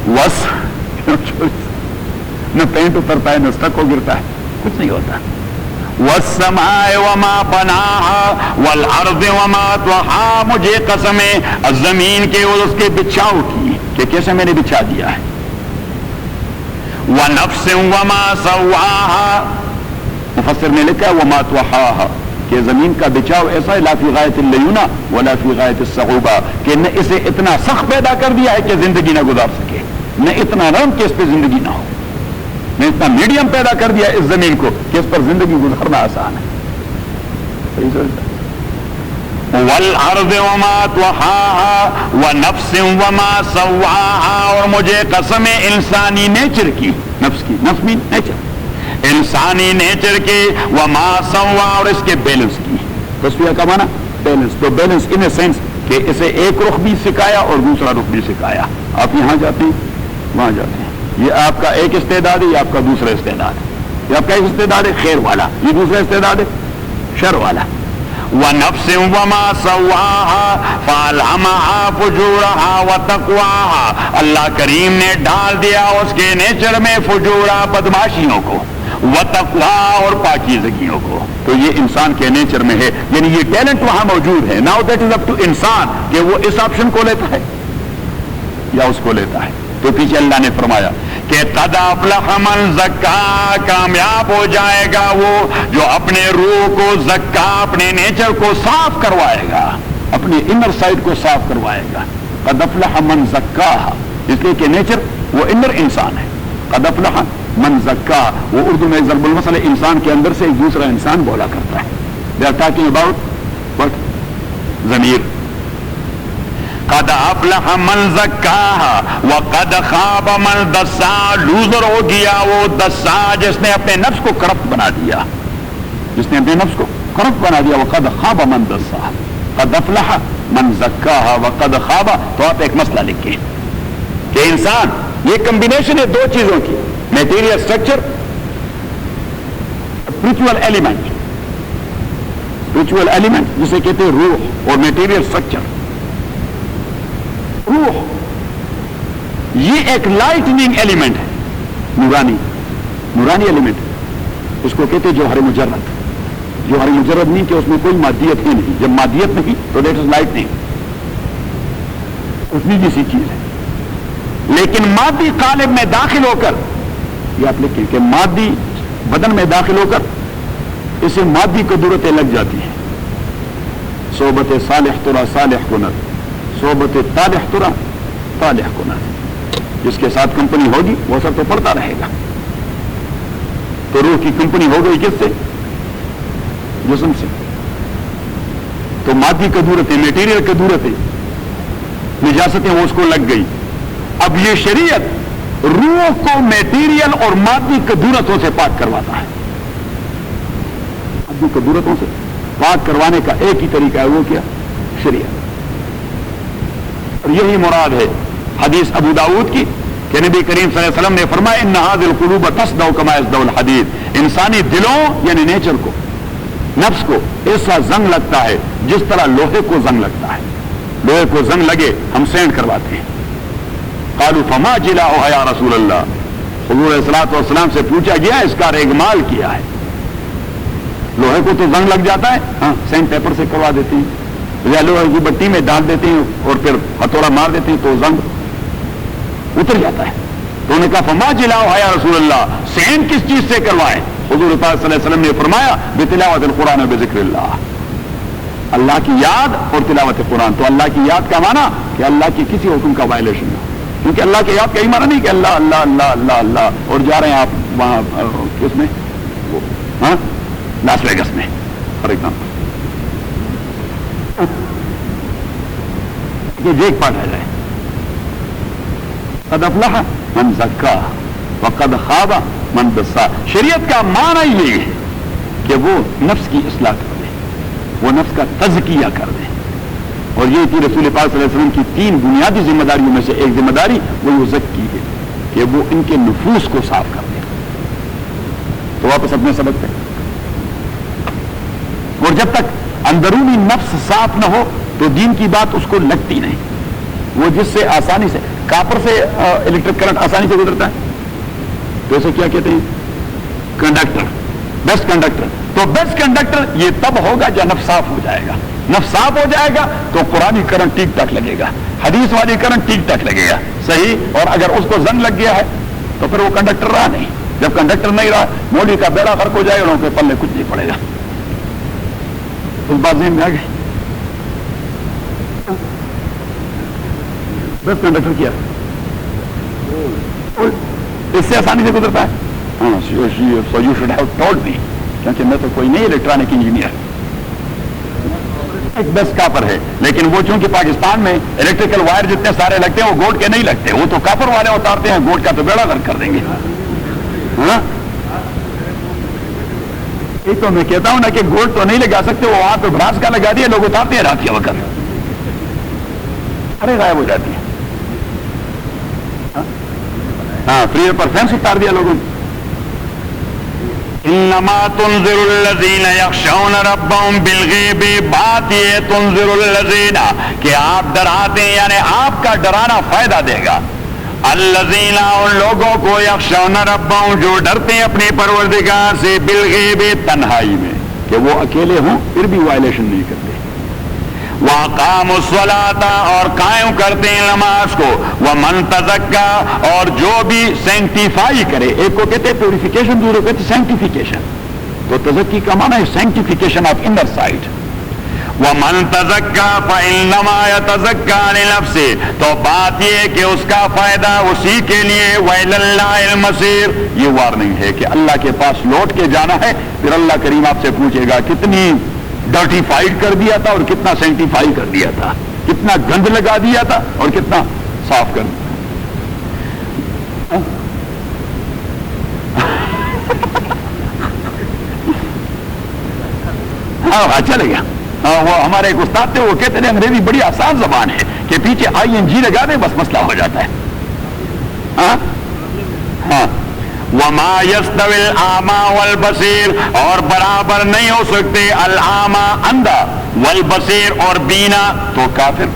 بس نہ پینٹ اترتا ہے نہ سٹکو گرتا ہے، کچھ نہیں ہوتا. والسماء وما بناها والارض وما طحاها، مجھے قسم زمین کے اور اس کے بچھاؤ کی کہ کیسے میں نے بچھا دیا ہے. ونفس وما سواها، مفسر نے لکھا وما طحاها کہ زمین کا بچھاؤ ایسا ہے لا فی غایت اللیونہ ولا فی غایت الصعوبہ، کہ نہ اسے اتنا سخت پیدا کر دیا ہے کہ زندگی نہ گزار سکے، نہ اتنا نرم کہ اس پہ زندگی نہ ہو، نے اتنا میڈیم پیدا کر دیا اس زمین کو کہ اس پر زندگی گزارنا آسان ہے. والارض وما طحاها ونفس وما سواها، اور مجھے قسم انسانی نیچر کی، نفس کی، نفس بھی نیچر، انسانی نیچر کی، وما سوا اور اس کے بیلنس کی. تسویہ کا معنی بیلنس، تو بیلنس ان اے سینس کہ اسے ایک رخ بھی سکھایا اور دوسرا رخ بھی سکھایا. آپ یہاں جاتے ہیں وہاں جاتے ہیں، یہ آپ کا ایک استعداد ہے، یہ آپ کا دوسرا استعداد ہے. یہ آپ کا ایک استعداد ہے خیر والا، یہ دوسرا استعداد ہے شر والا. وَنَفْسٍ وَمَا سَوَّاهَا فَأَلْهَمَهَا فُجُورَهَا وَتَقْوَاهَا، اللہ کریم نے ڈال دیا اس کے نیچر میں فجورا بدماشیوں کو، وَتَقْوَاهَا اور پاکیزگیوں کو. تو یہ انسان کے نیچر میں ہے، یعنی یہ ٹیلنٹ وہاں موجود ہے. Now that is up to انسان کہ وہ اس آپشن کو لیتا ہے یا اس کو لیتا ہے. تو پیچھے اللہ نے فرمایا کہ قد افلح من زکا، کامیاب ہو جائے گا وہ جو اپنے روح کو زکا، اپنے نیچر کو صاف کروائے گا، اپنے انر سائڈ کو صاف کروائے گا. قد افلح من زکا، اس لیے کہ نیچر وہ انر انسان ہے. قد افلح من زکا، وہ اردو میں ضرب المثل انسان کے اندر سے ایک دوسرا انسان بولا کرتا ہے. They are talking about what? ضمیر. قد افلح من زکاها وقد خاب من دسا، لوزر ہو گیا وہ دسا جس نے اپنے نفس کو کرپٹ بنا دیا، جس نے اپنے نفس کو کرپٹ بنا دیا. وقد خاب من دسا، قد افلح من زکاها وقد خاب. تو آپ ایک مسئلہ لکھیں کہ انسان یہ کمبینیشن ہے دو چیزوں کی، material structure, spiritual element, spiritual element جسے کہتے ہیں روح، اور میٹیریل اسٹرکچر. روح یہ ایک لائٹننگ ایلیمنٹ ہے، نورانی ایلیمنٹ، اس کو کہتے ہیں جوہر مجرد. جوہر مجرد نہیں کہ اس میں کوئی مادیت ہی نہیں، جب مادیت نہیں تو دیٹ از لائٹنگ، اس جیسی چیز ہے. لیکن مادی قالب میں داخل ہو کر، یہ آپ لکھیں کہ مادی بدن میں داخل ہو کر اسے مادی قدرتیں لگ جاتی ہیں. صحبت صالح ترا صالح کنر، صحبت طالح ترا طالح کنر. جس کے ساتھ کمپنی ہوگی وہ سب تو پڑتا رہے گا. تو روح کی کمپنی ہو گئی کس سے؟ جسم سے. تو مادی قدرتیں، میٹیریل قدرتیں، نجاستیں وہ اس کو لگ گئی. اب یہ شریعت روح کو میٹیریل اور مادی قدرتوں سے پاک کرواتا ہے. مادی قدرتوں سے پاک کروانے کا ایک ہی طریقہ ہے، وہ کیا؟ شریعت. اور یہی مراد ہے حدیث ابو داؤد کی کہ نبی کریم صلی اللہ علیہ وسلم نے فرمایا ان هذه القلوب تصدع كما يصدع الحديد، انسانی دلوں یعنی نیچر کو، نفس کو ایسا زنگ لگتا ہے جس طرح لوہے کو زنگ لگتا ہے. لوہے کو زنگ لگے ہم سینڈ کرواتے ہیں. قالوا فما جلاؤها یا رسول اللہ، حضور علیہ الصلوۃ والسلام سے پوچھا گیا اس کا اگمال کیا ہے. لوہے کو تو زنگ لگ جاتا ہے، ہاں سینڈ پیپر سے کروا دیتے ہیں، یا لوہے کی بٹی میں ڈال دیتے ہیں اور پھر ہتھوڑا مار دیتے ہیں تو زنگ اتر جاتا ہے. تو انہوں نے کہا فما جلاؤ ہے یا رسول اللہ, سین کس چیز سے کروائیں؟ حضور پاک صلی اللہ علیہ وسلم نے فرمایا بتلاوت القرآن و بذکر اللہ, اللہ کی یاد اور تلاوت قرآن. تو اللہ کی یاد کا معنی کہ اللہ کی کسی حکم کا وائلیشن نہ, کیونکہ اللہ کی یاد کا ہی معنی نہیں کہ اللہ اللہ اللہ اللہ اللہ اور جا رہے ہیں آپ وہاں کس میں, ہاں لاس ویگس میں فار ایگزامپل, یہ ایک پارٹ آ جائے قد افلح من زکا وقد خاب من دسا. شریعت کا معنی یہ ہے کہ وہ نفس کی اصلاح کر دے, وہ نفس کا تزکیہ کر دے, اور یہ تھی رسول پاک صلی اللہ علیہ وسلم کی 3 بنیادی ذمہ داریوں میں سے ایک ذمہ داری وہ یزکی ہے کہ وہ ان کے نفوس کو صاف کر دے. تو واپس اپنے سبق پہ, اور جب تک اندرونی نفس صاف نہ ہو تو دین کی بات اس کو لگتی نہیں. وہ جس سے آسانی سے کاپر سے الیکٹرک کرنٹ آسانی سے گزرتا ہے تو اسے کیا کہتے ہیں؟ Conductor, best conductor. تو بیسٹ کنڈکٹر یہ تب ہوگا جب نفس صاف ہو جائے گا. نفس صاف ہو جائے گا تو قرآنی کرنٹ ٹھیک ٹھاک لگے گا, حدیث والی کرنٹ ٹھیک ٹھاک لگے گا, صحیح. اور اگر اس کو زنگ لگ گیا ہے تو پھر وہ کنڈکٹر رہا نہیں. جب کنڈکٹر نہیں رہا مولوی کا بیڑا غرق ہو جائے گا, ان کے پلے کچھ نہیں پڑے گا. اس بات ذہن میں آ گئی. بیسٹ کنڈکٹر کیا اس سے آسانی سے گزرتا ہے. ہاں so you should have told me, کیونکہ میں تو کوئی نہیں الیکٹرانک انجینئر. ایک بیسٹ کاپر ہے, لیکن وہ چونکہ پاکستان میں الیکٹریکل وائر جتنے سارے لگتے ہیں وہ گوٹ کے نہیں لگتے, وہ تو کاپر والے اتارتے ہیں, گوٹ کا تو بیڑا غرق کر دیں گے. ہاں یہ تو میں کہتا ہوں نا کہ گوٹ تو نہیں لگا سکتے, وہ وہاں پہ برانس کا لگا دیا, لوگ اتارتے ہیں رات کے وقت, ارے غائب ہو جاتی ہے. ہاں فری پر فینس اتار دیا لوگوں نے. انما تنذر الذین یخشون ربهم بالغیب, بات یہ تنذر الذین کہ آپ ڈراتے ہیں, یعنی آپ کا ڈرانا فائدہ دے گا. الذین ان لوگوں کو یخشون ربهم جو ڈرتے ہیں اپنے پروردگار سے, بالغیب تنہائی میں, کہ وہ اکیلے ہوں پھر بھی وائلیشن نہیں کرتے. وَأَقَامُوا الصَّلَاةَ اور قائم کرتے ہیں نماز کو. وَمَن تَزَكَّىٰ اور جو بھی سینکٹیفائی کرے, ایک کو کہتے ہیں پیوریفیکیشن, دوسرے کو کہتے ہیں سینکٹیفیکیشن. تو تزکی کا معنی ہے سینکٹیفیکیشن آف انر سائڈ. وَمَن تَزَكَّىٰ فَإِنَّمَا يَتَزَكَّىٰ لِنَفْسِهِ تو بات یہ ہے کہ اس کا فائدہ اسی کے لیے. وَإِلَى اللَّهِ الْمَصِيرُ یہ وارننگ ہے کہ اللہ کے پاس لوٹ کے جانا ہے. پھر اللہ کریم آپ سے پوچھے گا کتنی ڈرٹیفائڈ کر دیا تھا اور کتنا سینکٹیفائی کر دیا تھا, کتنا گند لگا دیا تھا اور کتنا صاف کر دیا. ہاں چلے گا. وہ ہمارے ایک استاد تھے, وہ کہتے تھے انگریزی بڑی آسان زبان ہے کہ پیچھے ING لگا دیں بس مسئلہ ہو جاتا ہے. ہاں ہاں وما يستوي الاعمى والبصير اور برابر نہیں ہو سکتے الاعمى اندھا, والبصیر اور بینا. تو کافر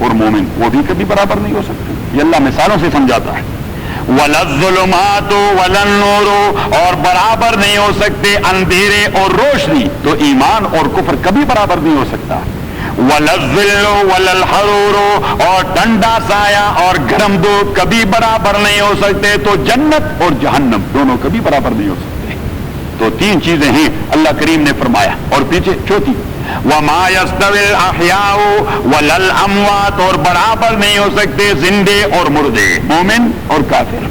اور مومن وہ بھی کبھی برابر نہیں ہو سکتے. یہ اللہ مثالوں سے سمجھاتا ہے. ولا الظلمات ولا النور اور برابر نہیں ہو سکتے اندھیرے اور روشنی. تو ایمان اور کفر کبھی برابر نہیں ہو سکتا. ولا الظل ولا الحرور اور ٹھنڈا سایہ اور گرم دھوپ کبھی برابر نہیں ہو سکتے. تو جنت اور جہنم دونوں کبھی برابر نہیں ہو سکتے. تو 3 چیزیں ہیں اللہ کریم نے فرمایا. اور پیچھے چوتھی وما يستوي الاحياء ولا الاموات اور برابر نہیں ہو سکتے زندے اور مردے, مومن اور کافر.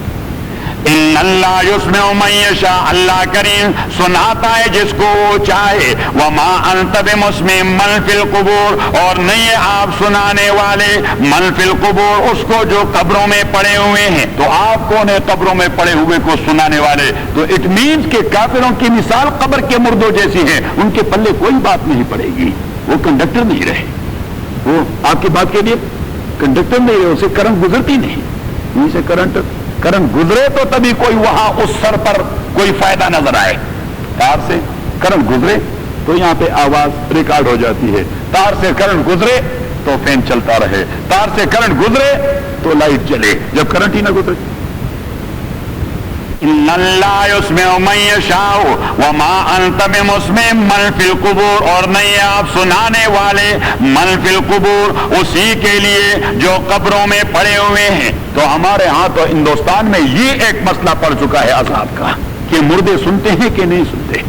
ان اللہ یسمع من یشاء اللہ کریم سناتا ہے جس کو وہ چاہے. وما انت بمسمع من فی القبور اور نہیں ہے آپ سنانے والے من فی القبور اس کو جو قبروں میں پڑے ہوئے ہیں. تو آپ کون ہے قبروں میں پڑے ہوئے کو سنانے والے؟ تو اٹ مینس کہ کافروں کی مثال قبر کے مردوں جیسی ہے, ان کے پلے کوئی بات نہیں پڑے گی. وہ کنڈکٹر نہیں رہے, وہ آپ کی بات کے لیے کنڈکٹر نہیں رہے, اسے کرنٹ گزرتی نہیں. ان سے کرنٹ گزرے تو تبھی کوئی وہاں اس سر پر کوئی فائدہ نظر آئے. تار سے کرنٹ گزرے تو یہاں پہ آواز ریکارڈ ہو جاتی ہے. تار سے کرنٹ گزرے تو فین چلتا رہے, تار سے کرنٹ گزرے تو لائٹ جلے. جب کرنٹ ہی نہ گزرے ان اللہ یسمع من یشاء وما انت بمسمع من فی القبور، اور نہیں آپ سنانے والے من فی القبور اسی کے لیے جو قبروں میں پڑے ہوئے ہیں۔ تو ہمارے ہاں تو ہندوستان میں یہ ایک مسئلہ پڑ چکا ہے عذاب کا کہ مردے سنتے ہیں کہ نہیں سنتے،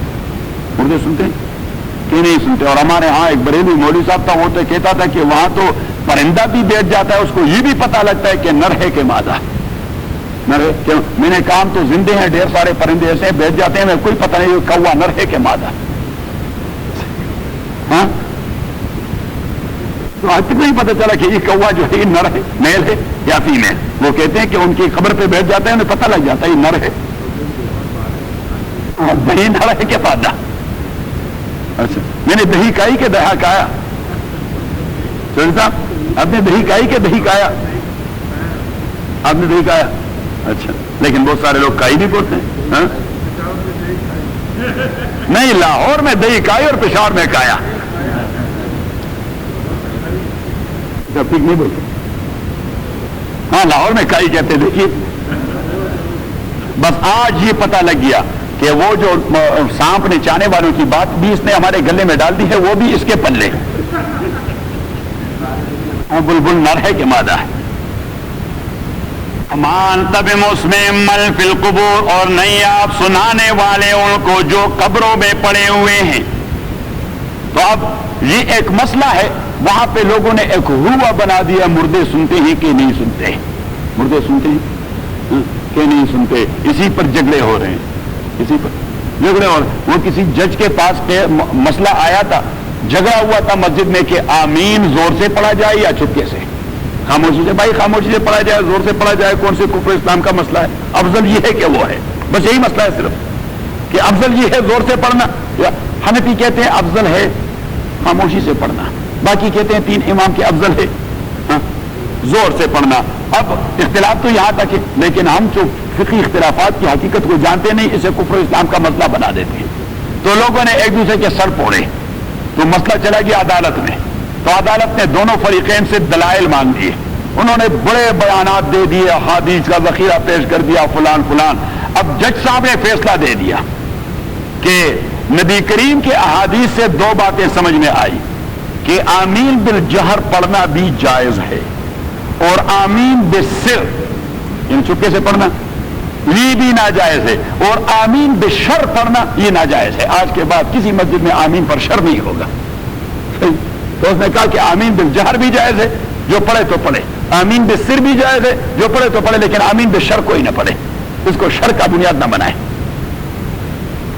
مردے سنتے ہیں کہ نہیں سنتے۔ اور ہمارے ہاں ایک بریلوی مولوی صاحب تھا، وہ تو کہتا تھا کہ وہاں تو پرندہ بھی بیٹھ جاتا ہے، اس کو یہ بھی پتہ لگتا ہے کہ نر ہے کہ مادہ نر ہے۔ کہ میں نے کہا ہم تو زندے ہیں، ڈھیر سارے پرندے ایسے بیٹھ جاتے ہیں، میں کوئی پتہ نہیں کوا نر ہے کہ مادہ۔ ہاں تو آج تک نہیں پتہ چلا کہ یہ کوا جو ہے یہ نر ہے، میل ہے یا فیمیل۔ وہ کہتے ہیں کہ ان کی خبر پہ بیٹھ جاتے ہیں، انہیں پتہ لگ جاتا ہے یہ نر ہے، دہی نر ہے کہ مادہ۔ اچھا میں نے دہی کائی کہ دہا کایا؟ سہیل صاحب آپ نے دہی کائی کہ دہی کایا؟ آپ نے دہی کایا؟ اچھا لیکن بہت سارے لوگ کائی بھی بولتے ہیں۔ ہاں نہیں، لاہور میں دہی کائی اور پشاور میں کایا۔ ٹھیک نہیں بولتے؟ ہاں لاہور میں کائی کہتے۔ دیکھیے بس آج یہ پتہ لگ گیا کہ وہ جو سانپ نے چانے والوں کی بات بھی اس نے ہمارے گلے میں ڈال دی ہے، وہ بھی اس کے پلے۔ بلبل نر ہے کہ مادہ ہے؟ امان تب مسمع من فی القبور، اور نہیں آپ سنانے والے ان کو جو قبروں میں پڑے ہوئے ہیں۔ تو اب یہ ایک مسئلہ ہے، وہاں پہ لوگوں نے ایک ہوا بنا دیا، مردے سنتے ہیں کہ نہیں سنتے، مردے سنتے ہیں کہ نہیں سنتے۔ اسی پر جھگڑے ہو رہے ہیں، اسی پر جھگڑے ہو رہے ہیں۔ وہ کسی جج کے پاس مسئلہ آیا تھا، جھگڑا ہوا تھا مسجد میں کہ آمین زور سے پڑھا جائے یا چپکے سے، خاموشی سے۔ بھائی خاموشی سے پڑھا جائے، زور سے پڑھا جائے، کون سے کفر اسلام کا مسئلہ ہے؟ افضل یہ ہے کہ وہ ہے، بس یہی مسئلہ ہے صرف کہ افضل یہ ہے زور سے پڑھنا، یا حنفی کہتے ہیں افضل ہے خاموشی سے پڑھنا، باقی کہتے ہیں تین امام کے افضل ہے زور سے پڑھنا۔ اب اختلاف تو یہاں تک ہے، لیکن ہم جو فقہی اختلافات کی حقیقت کو جانتے نہیں، اسے کفر اسلام کا مسئلہ بنا دیتے ہیں۔ تو لوگوں نے ایک دوسرے کے سر پھوڑے، تو مسئلہ چلا گیا عدالت میں۔ تو عدالت نے دونوں فریقین سے دلائل مانگ دیے، انہوں نے بڑے بیانات دے دیے، احادیث کا ذخیرہ پیش کر دیا، فلان فلان۔ اب جج صاحب نے فیصلہ دے دیا کہ نبی کریم کے احادیث سے دو باتیں سمجھ میں آئی کہ آمین بالجہر پڑھنا بھی جائز ہے، اور آمین بالسر یعنی چپکے سے پڑھنا یہ بھی ناجائز ہے، اور آمین بالشر پڑھنا یہ ناجائز ہے۔ آج کے بعد کسی مسجد میں آمین پر شر نہیں ہوگا۔ تو اس نے کہا کہ آمین بالجہر بھی جائز ہے، جو پڑھے تو پڑھے، آمین بالسر بھی جائز ہے، جو پڑھے تو پڑھے، لیکن آمین بالشر کوئی نہ پڑھے، اس کو شر کا بنیاد نہ بنائے۔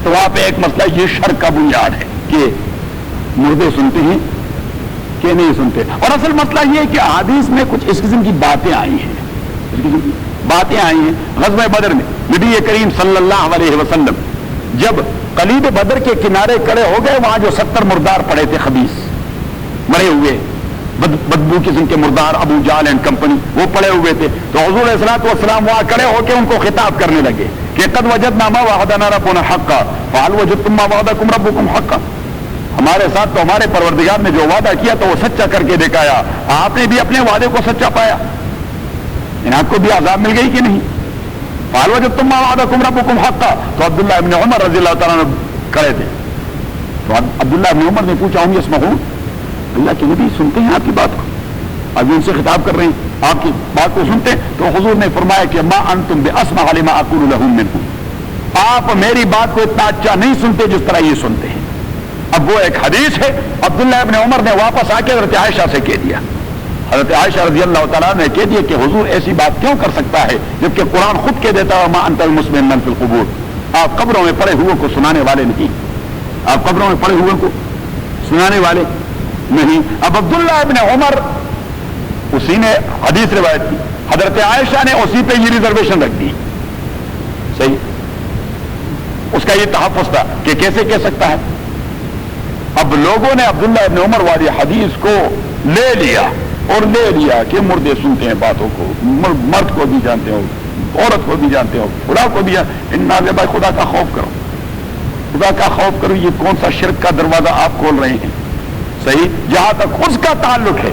تو وہاں پہ ایک مسئلہ یہ شر کا بنیاد ہے کہ مردے سنتے ہیں کہ نہیں سنتے۔ اور اصل مسئلہ یہ ہے کہ احادیث میں کچھ اس قسم کی باتیں آئی ہیں، باتیں آئی ہیں۔ غزوہ بدر میں نبی کریم صلی اللہ علیہ وسلم جب قلیب بدر کے کنارے کھڑے ہو گئے، وہاں جو 70 مردار پڑے تھے، خبیث مرے ہوئے بدبو قسم کے مردار، ابو جہل اینڈ کمپنی، وہ پڑے ہوئے تھے۔ تو حضور علیہ الصلوۃ والسلام وہاں کھڑے ہو کے ان کو خطاب کرنے لگے کہ قد وجدنا ما وعدنا ربنا حقا فهل وجدتم ما وعدكم ربكم حقا، ہمارے ساتھ تو ہمارے پروردگار نے جو وعدہ کیا تو وہ سچا کر کے دکھایا، آپ نے بھی اپنے وعدے کو سچا پایا، ان آپ کو بھی عذاب مل گئی کہ نہیں؟ فهل وجدتم ما وعدكم ربكم حقا۔ تو عبداللہ ابن عمر رضی اللہ تعالیٰ عنہ کھڑے تھے، تو عبداللہ ابن عمر نے پوچھا ہم یسمعون، اللہ کے نبی سنتے ہیں آپ کی بات کو؟ ابھی ان سے خطاب کر رہے ہیں، آپ کی بات کو سنتے ہیں؟ تو حضور نے فرمایا کہ ما انتم باسمع لما اقول لهم منکم، آپ میری بات کو اتنا اچھا نہیں سنتے جس طرح یہ سنتے ہیں۔ اب وہ ایک حدیث ہے، عبداللہ ابن عمر نے واپس آ کے حضرت عائشہ سے کہہ دیا، حضرت عائشہ رضی اللہ تعالیٰ نے کہہ دیا کہ حضور ایسی بات کیوں کر سکتا ہے جبکہ قرآن خود کہہ دیتا ہے ما انت بمسمع من فی القبور، آپ قبروں میں پڑے ہوئے کو سنانے والے نہیں، آپ قبروں میں پڑے ہوئے کو سنانے والے نہیں۔ اب عبداللہ ابن عمر اسی نے حدیث روایت کی، حضرت عائشہ نے اسی پہ یہ ریزرویشن رکھ دی، صحیح، اس کا یہ تحفظ تھا کہ کیسے کہہ سکتا ہے۔ اب لوگوں نے عبداللہ ابن عمر والی حدیث کو لے لیا اور لے لیا کہ مردے سنتے ہیں باتوں کو، مرد کو بھی جانتے ہو، عورت کو بھی جانتے ہو، خدا کو بھی جانتے، بھائی خدا کا خوف کرو، خدا کا خوف کرو، یہ کون سا شرک کا دروازہ آپ کھول رہے ہیں، صحیح۔ جہاں تک اس کا تعلق ہے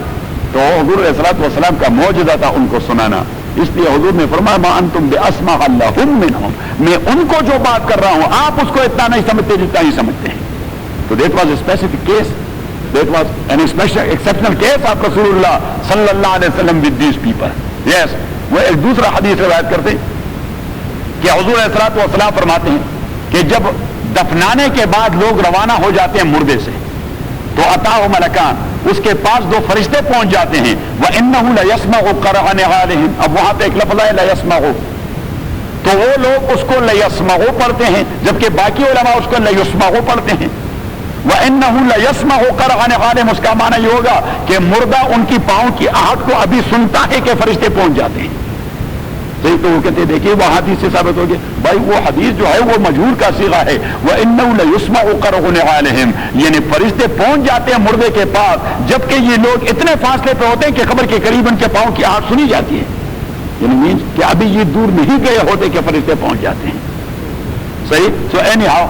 تو حضور علیہ الصلوۃ والسلام کا معجزہ تھا ان کو سنانا، اس لیے حضور نے فرمایا ما انتم باسمع لهم منهم، میں ان کو جو بات کر رہا ہوں آپ اس کو اتنا نہیں سمجھتے جتنا ہی سمجھتے ہیں. تو that was a specific case, that was an exceptional case of رسول اللہ صلی اللہ علیہ وسلم ود دیز پیپل. یس، وہ ایک دوسرا حدیث روایت کرتے کہ حضور علیہ الصلوۃ والسلام فرماتے ہیں کہ جب دفنانے کے بعد لوگ روانہ ہو جاتے ہیں مردے سے تو اتاہ ملکان، اس کے پاس دو فرشتے پہنچ جاتے ہیں. وَإِنَّهُ لَيَسْمَعُ قَرْعَ نِعَالِهِمْ، اب وہاں پہ ایک لفظ ہے لَيَسْمَعُ، تو وہ لوگ اس کو لَيَسْمَعُ پڑھتے ہیں جبکہ باقی علماء اس کو لَيُسْمَعُ پڑھتے ہیں. وَإِنَّهُ لَيَسْمَعُ قَرْعَ نِعَالِهِمْ، اس کا معنی یہ ہوگا کہ مردہ ان کی پاؤں کی آہٹ کو ابھی سنتا ہے کہ فرشتے پہنچ جاتے ہیں. صحیح، تو وہ کہتے ہیں دیکھیے وہ حدیث سے ثابت ہو گیا بھائی وہ حدیث جو ہے وہ مجہور کا صیغہ ہے. وَإِنَّهُ لَيُسْمَعُ قَرْعُ نِعَالِهِمْ، یعنی فرشتے پہنچ جاتے ہیں مردے کے پاس جبکہ یہ لوگ اتنے فاصلے پہ ہوتے ہیں کہ خبر کے قریب ان کے پاؤں کی آہٹ سنی جاتی ہے. یعنی مینس کہ ابھی یہ دور نہیں گئے ہوتے کہ فرشتے پہنچ جاتے ہیں. صحیح. سو اینی ہاؤ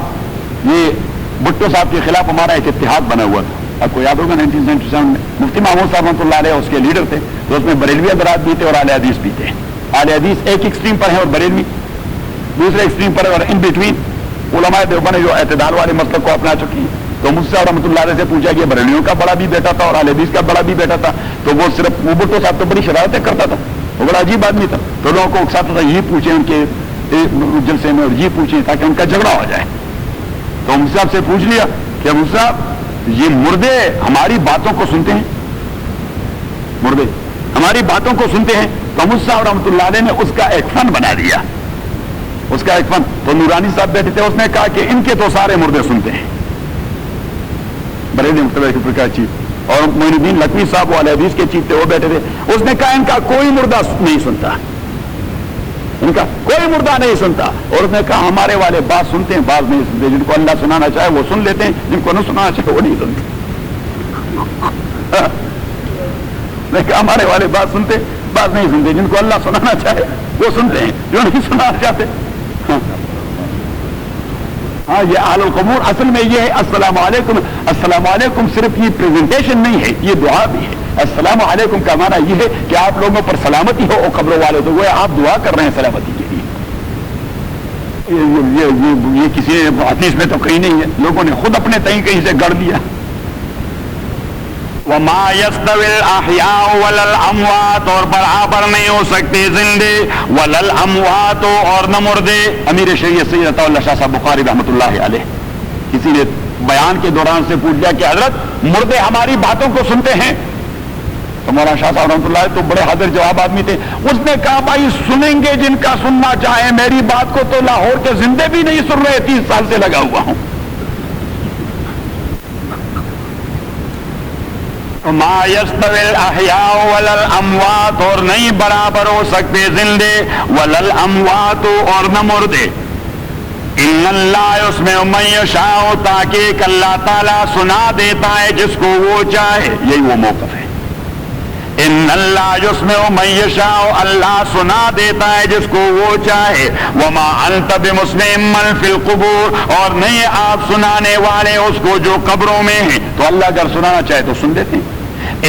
یہ بھٹو صاحب کے خلاف ہمارا ایک اتحاد بنا ہوا تھا، آپ کو یاد ہوگا 1977 میں مفتی محمود صاحب رحمۃ اللہ علیہ اس کے لیڈر تھے، تو اس میں بریلوی حضرات بھی تھے اور اہل حدیث بھی تھے. اہل حدیث ایک ایکسٹریم پر ہے اور بریلوی دوسرے ایکسٹریم پر ہے، اور ان بٹوین علماء دیوبند جو اعتدال والے مسلک کو اپنا چکی ہیں. تو مجھ سے رحمۃ اللہ علیہ سے پوچھا کہ بریلویوں کا بڑا بھی بیٹا تھا اور اہل حدیث کا بڑا بھی بیٹا تھا، تو وہ صرف وہ بھٹو صاحب تو بڑی شرارتیں کرتا تھا، وہ بڑا عجیب آدمی تھا. تو لوگوں کو اکساتا تھا یہ پوچھیں ان کے جلسے میں اور یہ پوچھیں تاکہ ان کا جھگڑا ہو جائے. تو مجھ صاحب سے پوچھ لیا کہ مجھ صاحب یہ مردے ہماری باتوں کو سنتے ہیں، مردے ہماری باتوں کو سنتے ہیں. تو مجھ صاحب رحمۃ اللہ علیہ نے اس کا ایک فن بنا دیا، اس کا ایک فن. تو نورانی صاحب بیٹھے تھے، اس نے کہا کہ ان کے تو سارے مردے سنتے ہیں، بریلی مختلف فکر کا چیف، اور معین الدین لکھوی صاحب والے حدیث کے چیف تھے، وہ بیٹھے تھے. اس نے کہا ان کا کوئی مردہ نہیں سنتا، ان کا کوئی مردہ نہیں سنتا. اور اس نے کہا ہمارے والے بات سنتے ہیں بعض نہیں سنتے، جن کو اللہ سنانا چاہے وہ سن لیتے ہیں، جن کو نہ سنانا چاہے وہ نہیں سنتے. میں کہا ہمارے والے بات سنتے بات نہیں سنتے، جن کو اللہ سنانا چاہے وہ سنتے ہیں، جو نہیں سنانا چاہتے. ہاں یہ اہل القبور اصل میں یہ ہے السلام علیکم. السلام علیکم صرف یہ پریزنٹیشن نہیں ہے، یہ دعا بھی ہے. السلام علیکم کا معنی یہ ہے کہ آپ لوگوں پر سلامتی ہو، اور قبروں والے تو وہ آپ دعا کر رہے ہیں سلامتی کے لیے. یہ کسی حدیث میں تو کہیں نہیں ہے، لوگوں نے خود اپنے تئیں کہیں سے گڑھ دیا. وما يستوي الاحياء ولا الاموات، اور برابر نہیں ہو سکتے زندے، ولا الاموات اور نہ مردے. امیر شریعت سید عطا اللہ شاہ صاحب بخاری رحمۃ اللہ علیہ کسی نے بیان کے دوران سے پوچھ لیا کہ حضرت مردے ہماری باتوں کو سنتے ہیں؟ تو مولانا شاہ صاحب رحمۃ اللہ تو بڑے حاضر جواب آدمی تھے. اس نے کہا بھائی سنیں گے جن کا سننا چاہیں، میری بات کو تو لاہور کے زندے بھی نہیں سن رہے، 30 سال سے لگا ہوا ہوں. ما يستوي الاحياء ولا الاموات، اور نہیں برابر ہو سکتے زندے، ولا الاموات اور نہ مردے. ان اللہ يسمع من يشاء، تاکہ اللہ تعالیٰ سنا دیتا ہے جس کو وہ چاہے. یہی وہ موقف ہے. ان اللہ يسمع من يشاء، اللہ سنا دیتا ہے جس کو وہ چاہے. وما انت بمسمع من في القبور، اور نہیں آپ سنانے والے اس کو جو قبروں میں ہیں. تو اللہ اگر سنانا چاہے تو سن دیتے ہیں.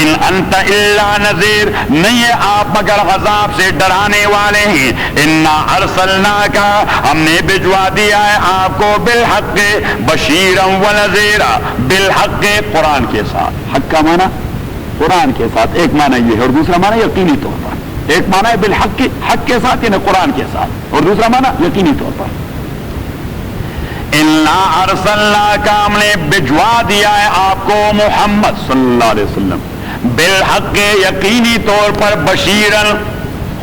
ان انت الا نذیر، نہیں ہے آپ مگر عذاب سے ڈرانے والے ہیں. انا ارسلناک، ہم نے بھجوا دیا ہے آپ کو بالحق بشیرا ونذیرا، بالحق قرآن کے ساتھ. حق کا معنی قرآن کے ساتھ، ایک معنی یہ ہے، اور دوسرا معنی یقینی طور پر. ایک معنی ہے بالحق، حق کے ساتھ یعنی قرآن کے ساتھ، اور دوسرا معنی یقینی طور پر. انا ارسلناک، ہم نے بھجوا دیا ہے آپ کو محمد صلی اللہ علیہ وسلم بالحق، یقینی طور پر، بشیرن،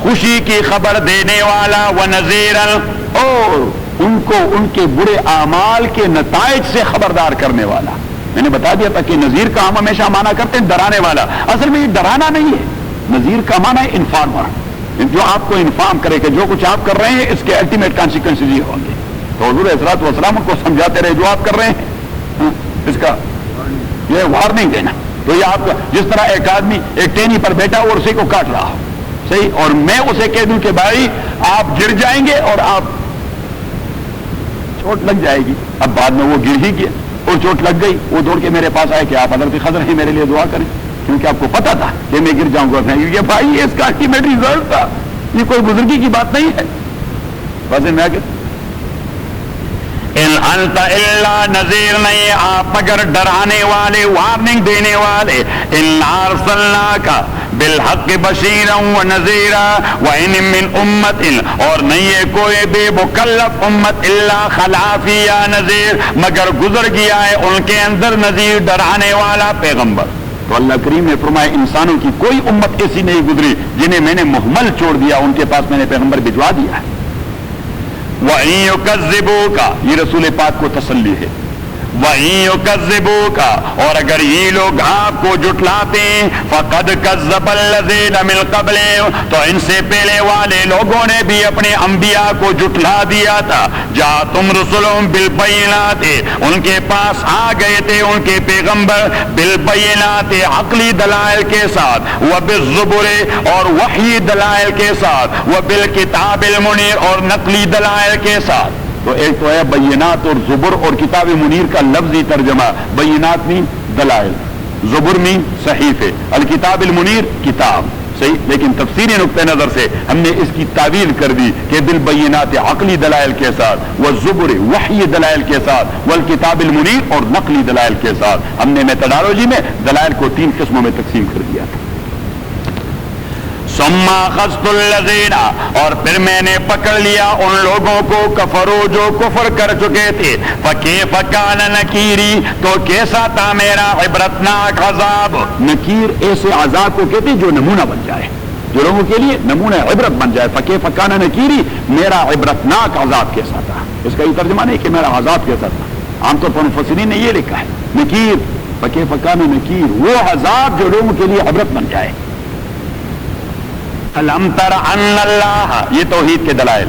خوشی کی خبر دینے والا، ونذیرن، اور ان کو ان کے برے اعمال کے نتائج سے خبردار کرنے والا. میں نے بتا دیا تھا کہ نذیر کا ہم ہمیشہ مانا کرتے ہیں ڈرانے والا، اصل میں یہ ڈرانا نہیں ہے. نذیر کا مانا ہے انفارمر، جو آپ کو انفارم کرے کہ جو کچھ آپ کر رہے ہیں اس کے الٹیمیٹ کانسیکوینسز یہ ہوں گے. تو حضور الصلوۃ والسلام کو سمجھاتے رہے جو آپ کر رہے ہیں اس کا یہ وارننگ دینا. تو یہ آپ کا جس طرح ایک آدمی ایک ٹینی پر بیٹھا اور اسی کو کاٹ رہا ہو، صحیح، اور میں اسے کہہ دوں کہ بھائی آپ گر جائیں گے اور آپ چوٹ لگ جائے گی. اب بعد میں وہ گر ہی گیا اور چوٹ لگ گئی، وہ دوڑ کے میرے پاس آئے کہ آپ حضرت خضر ہیں، میرے لیے دعا کریں، کیونکہ آپ کو پتا تھا کہ میں گر جاؤں گا. بھائی اس کا الٹیمیٹ ریزلٹ تھا یہ کوئی بزرگی کی بات نہیں ہے. واضح میں آگے ان انت الا نذیر نہیں آپ مگر ڈرانے والے وارننگ دینے والے. انا ارسلناک بالحق بشیرا ونذیرا وان من امت اور نہیں ہے کوئی بے مکلف امت الا خلا فیہا نذیر مگر گزر گیا ہے ان کے اندر نذیر ڈرانے والا پیغمبر. تو اللہ کریم نے فرمایا انسانوں کی کوئی امت ایسی نہیں گزری جنہیں میں نے مہمل چھوڑ دیا, ان کے پاس میں نے پیغمبر بھجوا دیا ہے. وَإِن يُكَذِّبُوكَ یہ رسول پاک کو تسلی ہے. وَإِن يُكَذِّبُوكَ اور اگر یہ لوگ آپ کو جھٹلاتے ہیں فَقَدْ كَذَّبَ الَّذِينَ مِن قَبْلِهِمْ تو ان سے پہلے والے لوگوں نے بھی اپنے انبیاء کو جھٹلا دیا تھا. جاءتُهُمْ رُسُلُهُمْ بِالْبَيِّنَاتِ ان کے پاس آ گئے تھے ان کے پیغمبر بالبینات عقلی دلائل کے ساتھ, وبالزبر اور وحی دلائل کے ساتھ, وبالکتاب المنیر اور نقلی دلائل کے ساتھ. تو ایک تو ہے بینات اور زبر اور کتاب منیر کا لفظی ترجمہ. بینات میں دلائل, زبر میں صحیفے, الکتاب المنیر کتاب صحیح. لیکن تفسیری نقطہ نظر سے ہم نے اس کی تعویل کر دی کہ بالبینات عقلی دلائل کے ساتھ, والزبر وحی دلائل کے ساتھ, والکتاب المنیر اور نقلی دلائل کے ساتھ. ہم نے میتھڈالوجی میں دلائل کو 3 قسموں میں تقسیم کر دیا تھا. ثم اخذت الذین اور پھر میں نے پکڑ لیا ان لوگوں کو کفروا جو کفر کر چکے تھے. فکیف کان نکیری تو کیسا تھا میرا عبرتناک عذاب. نکیر ایسے عذاب کو کہتے جو نمونہ بن جائے, جو لوگوں کے لیے نمونہ عبرت بن جائے. فکیف کان نکیری میرا عبرتناک عذاب کیسا تھا. اس کا یہ ترجمہ نہیں کہ میرا عذاب کیسا تھا, عام طور پر مفسرین نے یہ لکھا ہے نکیر فکیف کان نکیر وہ عذاب جو لوگوں کے لیے عبرت بن جائے. الم تر ان اللہ یہ توحید کے دلائل.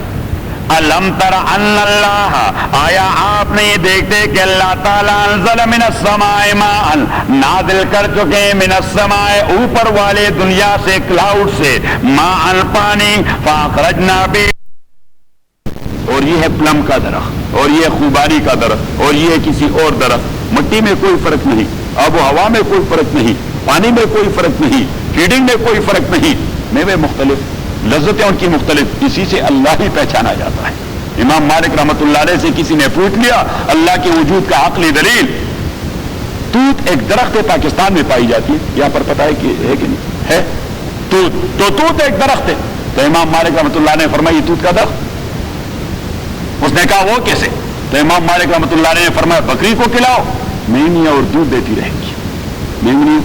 الم تر ان اللہ آیا آپ نہیں دیکھتے کہ اللہ تعالیٰ انزل من السماء ماء نازل کر چکے من السماء اوپر والے دنیا سے کلاؤڈ سے ماء پانی فاخرجنا به اور یہ ہے پلم کا درخت اور یہ خوبانی کا درخت اور یہ کسی اور درخت. مٹی میں کوئی فرق نہیں, آب و ہوا میں کوئی فرق نہیں, پانی میں کوئی فرق نہیں, فیڈنگ میں کوئی فرق نہیں. میوے مختلف, لذتیں ان کی مختلف, اسی سے اللہ ہی پہچانا جاتا ہے. امام مالک رحمۃ اللہ علیہ سے کسی نے پوچھ لیا اللہ کے وجود کا عقلی دلیل. توت ایک درخت ہے, پاکستان میں پائی جاتی ہے, یہاں پر پتہ ہے کہ ہے کہ نہیں ہے توت, تو توت ایک درخت ہے. تو امام مالک رحمۃ اللہ نے فرمایا توت کا درخت. اس نے کہا وہ کیسے؟ تو امام مالک رحمۃ اللہ نے فرمایا بکری کو کھلاؤ, مینیاں اور دودھ دیتی رہے گی, مینیاں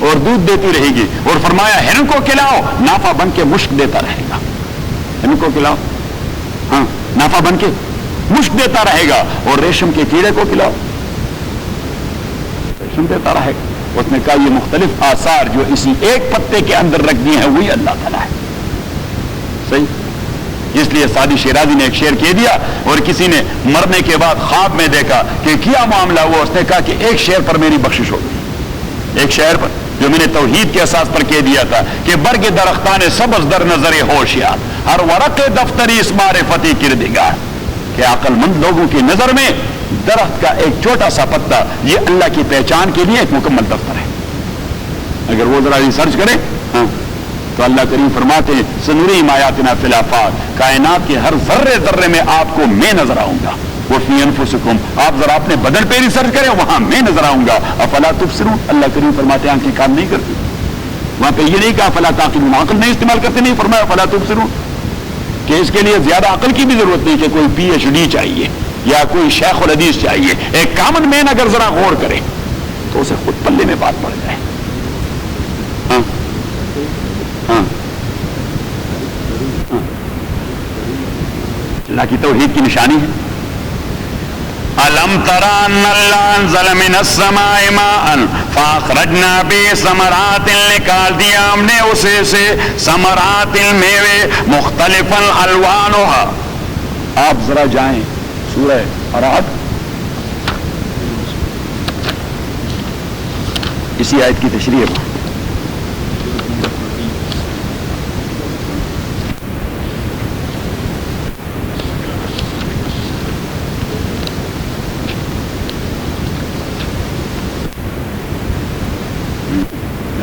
اور دودھ دیتی رہے گی. اور فرمایا ہرن کو کھلاؤ, نافع بن کے مشک دیتا رہے گا. ہرن کو کھلاؤ, ہاں نافع بن کے مشک دیتا رہے گا. اور ریشم کے کیڑے کو کھلاؤ, ریشم دیتا رہے گا. اس نے کہا یہ مختلف آثار جو اسی ایک پتے کے اندر رکھ دیے ہیں وہی اللہ تعالیٰ ہے. صحیح. اس لیے سعدی شیرازی نے ایک شعر کہہ دیا اور کسی نے مرنے کے بعد خواب میں دیکھا کہ کیا معاملہ ہوا. اس نے کہا کہ ایک شعر پر میری بخشش ہو گئی, ایک شعر پر جو میں نے توحید کے اساس پر کہہ دیا تھا کہ برگ درختان سبز در نظر ہوشیار ہر ورق دفتری اس معرفتی کردگار. کہ عقل مند لوگوں کی نظر میں درخت کا ایک چھوٹا سا پتا یہ اللہ کی پہچان کے لیے ایک مکمل دفتر ہے. اگر وہ ذرا ریسرچ کرے ہاں تو اللہ کریم فرماتے ہیں سنریم آیاتنا فی الآفاق, کائنات کے ہر ذرے ذرے میں آپ کو میں نظر آؤں گا. وفی انفسکم آپ ذرا اپنے بدن پہ ریسرچ کریں وہاں میں نظر آؤں گا. افلا تبصرون اللہ کریم فرماتے ہیں آنکھیں کام نہیں کرتی. وہاں پہ یہ نہیں کہا فلا تعقلون, عقل نہیں استعمال کرتے, نہیں فرمایا فلا تبصرون کہ اس کے لیے زیادہ عقل کی بھی ضرورت نہیں کہ کوئی پی ایچ ڈی چاہیے یا کوئی شیخ الحدیث چاہیے. ایک کامن مین اگر ذرا غور کرے تو اسے خود پلے میں بات پڑ جائے. ہاں ہاں اللہ کی توحید کی نشانی ہے. الم تر ان اللہ انزل من السماء ماء فاخرجنا به ثمرات, نکال دیا ہم نے اسے سے ثمرات میوے مختلفا الوانها. آپ ذرا جائیں سورہ رعد اسی آیت کی تشریح ہے.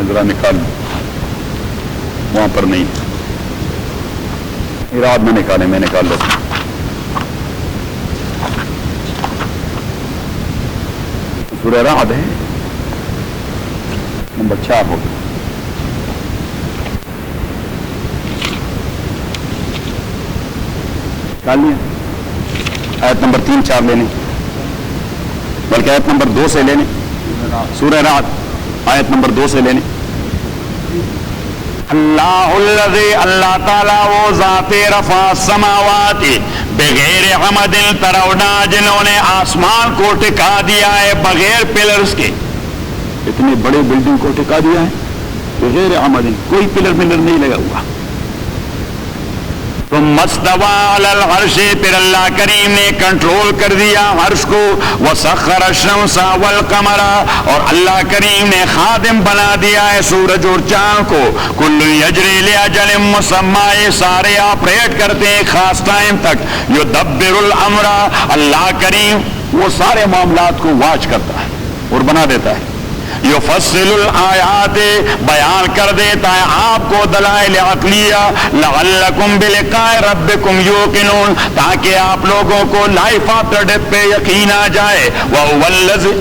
ذرا نکال وہاں پر نہیں اراد میں نکالے، میں نکال لیتا ہوں۔ سورہ رعد ہے، نمبر 4 ہوگا۔ نکال لیا؟ آیت نمبر 3 4 لینے، بلکہ آیت نمبر 2 سے لینے۔ سورہ رعد آیت نمبر 2 سے لینے۔ اللہ الذی، اللہ تعالیٰ وہ ذات رفع السماوات بغیر عمد ترونہ، جنہوں نے آسمان کو ٹکا دیا ہے بغیر پلرز کے۔ اتنے بڑے بلڈنگ کو ٹکا دیا ہے بغیر عمد، کوئی پلر نہیں لگا ہوا۔ ثم استوى علی العرش، پھر اللہ کریم نے کنٹرول کر دیا عرش کو۔ وسخر الشمس والقمر، اور اللہ کریم نے خادم بنا دیا ہے سورج اور چاند کو۔ کل یجری لاجل مسمى، یہ سارے آپریٹ کرتے ہیں خاص ٹائم تک۔ یدبر الامر، اللہ کریم وہ سارے معاملات کو واچ کرتا ہے اور بنا دیتا ہے۔ یفصل الآیات، بیان کر دیتا ہے آپ کو دلائل عقلیہ۔ لعلکم بلقاء ربکم یوقنون، تاکہ آپ لوگوں کو لائف آفٹر ڈیتھ پہ یقین آ جائے۔ وہو الذی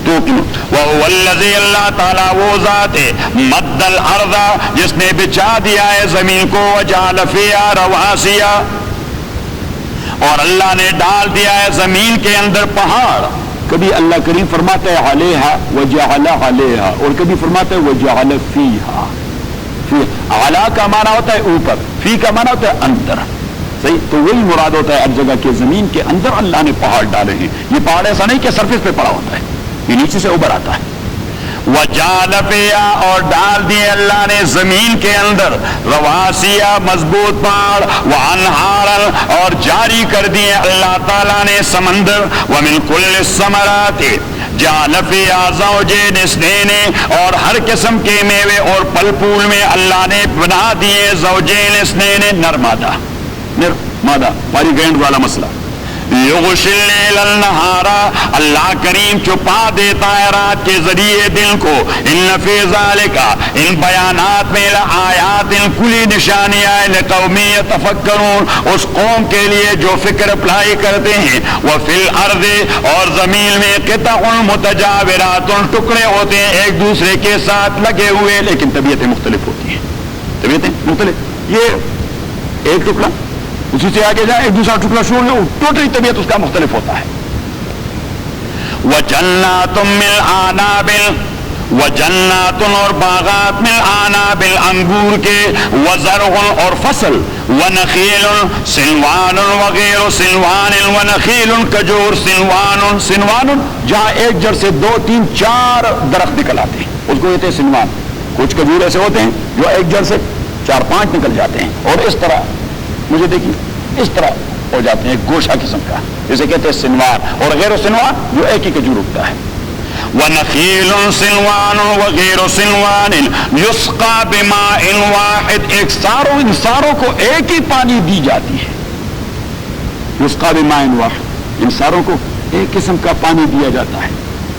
وہو الذی، اللہ تعالیٰ وہ ذات ہے، مد الارض، جس نے بچھا دیا ہے زمین کو، وجعل فیہا رواسیا، اور اللہ نے ڈال دیا ہے زمین کے اندر پہاڑ۔ کبھی اللہ کریم فرماتا ہے علیہا وجعل علیہا، اور کبھی فرماتا ہے وجعل فیہا۔ علا کا معنی ہوتا ہے اوپر، فی کا معنی ہوتا ہے اندر، صحیح؟ تو وہی مراد ہوتا ہے ہر جگہ کے زمین کے اندر اللہ نے پہاڑ ڈالے ہیں۔ یہ پہاڑ ایسا نہیں کہ سرفیس پہ پڑا ہوتا ہے، یہ نیچے سے اوپر آتا ہے۔ وجعل فیہا، اور ڈال دیے اللہ نے زمین کے اندر رواسیا، مضبوط پہاڑ، وانہارا، اور جاری کر دیے اللہ تعالیٰ نے سمندر۔ ومن کل الثمرات جعل فیہا زوجین اثنین، اور ہر قسم کے میوے اور پھل پھول میں اللہ نے بنا دیے زوجین اثنین، نر مادہ، ہماری گینڈ والا مسئلہ۔ یغشی اللیل النہار، اللہ کریم چھپا دیتا ہے رات کے ذریعے دن کو۔ ان فی ذالک، ان بیانات میں لآیات، کلی نشانیاں لقوم یتفکرون، اس قوم کے لیے جو فکر اپلائی کرتے ہیں۔ وفی الارض، اور زمین میں قطع متجاورات، ٹکڑے ہوتے ہیں ایک دوسرے کے ساتھ لگے ہوئے، لیکن طبیعتیں مختلف ہوتی ہیں، طبیعتیں مختلف۔ یہ ایک ٹکڑا اسی سے آگے جائے ایک دوسرا ٹکڑا شروع ہو، ٹوٹلی طبیعت اس کا مختلف ہوتا ہے۔ وجنات من اعناب، وجنات، اور باغات من اعناب، انگور کے، وزرع، اور فصل، ونخیل سنوان وغیر سنوان، ونخیل کجور، سنوان، سنوان جہاں ایک جڑ سے 2 3 4 درخت نکل آتے ہیں اس کو کہتے ہیں سنوان۔ کچھ کجور ایسے ہوتے ہیں جو ایک جڑ سے 4 5 نکل جاتے ہیں، اور اس طرح مجھے دیکھیے اس طرح ہو جاتے ہیں، ایک گوشہ قسم کا، جسے کہتے ہیں سنوان، اور غیر سنوان جو ایک ہی کجور اگتا ہے۔ وَنَخِيلٌ سِنْوَانٌ وَغَيْرُ سِنْوَانٍ يُسْقَى بِمَاءٍ وَاحِدٍ، ایک ان ساروں کو ایک ہی پانی دی جاتی ہے۔ يُسْقَى بِمَاءٍ وَاحِدٍ، ان ساروں کو ایک قسم کا پانی دیا جاتا ہے۔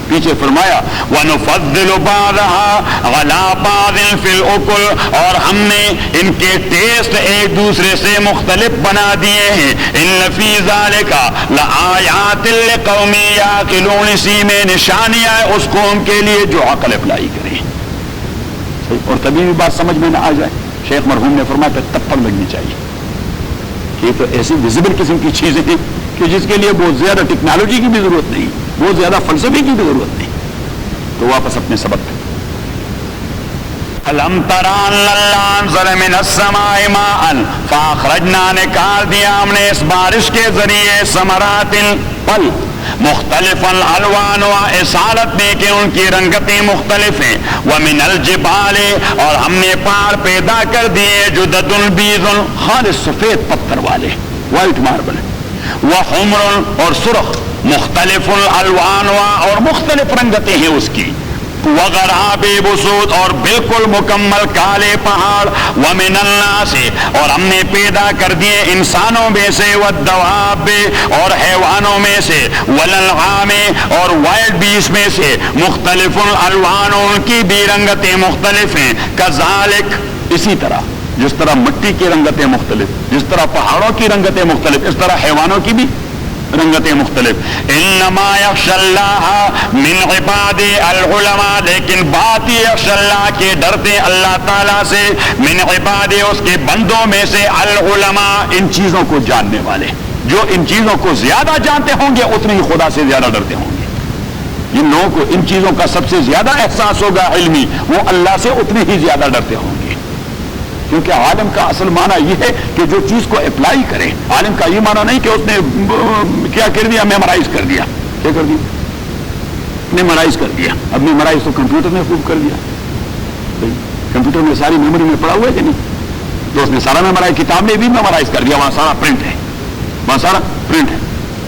پیچھے فرمایا وَنُفَضِّلُ بَعْضَهَا عَلَى بَعْضٍ فِي الْأُكُلِ، اور ہم نے ان کے ٹیسٹ ایک دوسرے سے مختلف بنا دیے ہیں۔ إِنَّ فِي ذَلِكَ لَآيَاتٍ لِقَوْمٍ يَعْقِلُونَ، اسی میں نشانیاں ہے اس قوم کے لیے جو عقل اپلائی کریں۔ اور تبھی بھی بات سمجھ میں نہ آ جائے، شیخ مرحوم نے فرمایا کہ تپڑ لگنی چاہیے۔ یہ تو ایسی ویزیبل قسم کی چیزیں ہیں کہ جس کے لیے بہت زیادہ ٹیکنالوجی کی بھی ضرورت نہیں، بہت زیادہ فلسفے کی بھی ضرورت نہیں۔ تو واپس اپنے سبق پہ، الم تر ان اللہ انزل من السماء ماء فاخرجنا، نکال دیا ہم نے اس بارش کے ذریعے ثمرات، پھل، مختلف الالوان، اس حالت میں کہ ان کی رنگتیں مختلف ہیں۔ ومن الجبال، اور ہم نے پہاڑ پیدا کر دیے، جدد بیض، خالص سفید پتھر والے، وائٹ ماربل، وحمر، اور سرخ، مختلف الالوان، اور مختلف رنگتیں ہیں اس کی، وغراب بسود، اور بالکل مکمل کالے پہاڑ، ومن الناس، اور ہم نے پیدا کر دیے انسانوں میں سے، والدواب، اور حیوانوں میں سے، والانعام، اور وائلڈ بیس میں سے، مختلف الالوان، ان کی بھی رنگتیں مختلف ہیں، کذالک، اسی طرح، جس طرح مٹی کی رنگتیں مختلف، جس طرح پہاڑوں کی رنگتیں مختلف، اس طرح حیوانوں کی بھی رنگتیں مختلف۔ انما یخشی اللہ من عبادی العلماء، لیکن بات یہ یخشی اللہ کے ڈرتے اللہ تعالیٰ سے، من عبادی اس کے بندوں میں سے، العلماء ان چیزوں کو جاننے والے، جو ان چیزوں کو زیادہ جانتے ہوں گے اتنے ہی خدا سے زیادہ ڈرتے ہوں گے۔ جن لوگوں کو ان چیزوں کا سب سے زیادہ احساس ہوگا علمی، وہ اللہ سے اتنے ہی زیادہ ڈرتے ہوں گے، کیونکہ عالم کا اصل معنی یہ ہے کہ جو چیز کو اپلائی کرے۔ عالم کا یہ معنی نہیں کہ اس نے کیا کر دیا، میمورائز کر دیا۔ کیا کر دیا؟ میمورائز کر دیا۔ اب میمورائز تو کمپیوٹر نے خوب کر دیا، کمپیوٹر میں ساری میموری میں پڑا ہوا ہے کہ نہیں، تو اس نے سارا میمورائز، کتاب میں بھی میمورائز کر دیا، وہاں سارا پرنٹ ہے، وہاں سارا پرنٹ ہے۔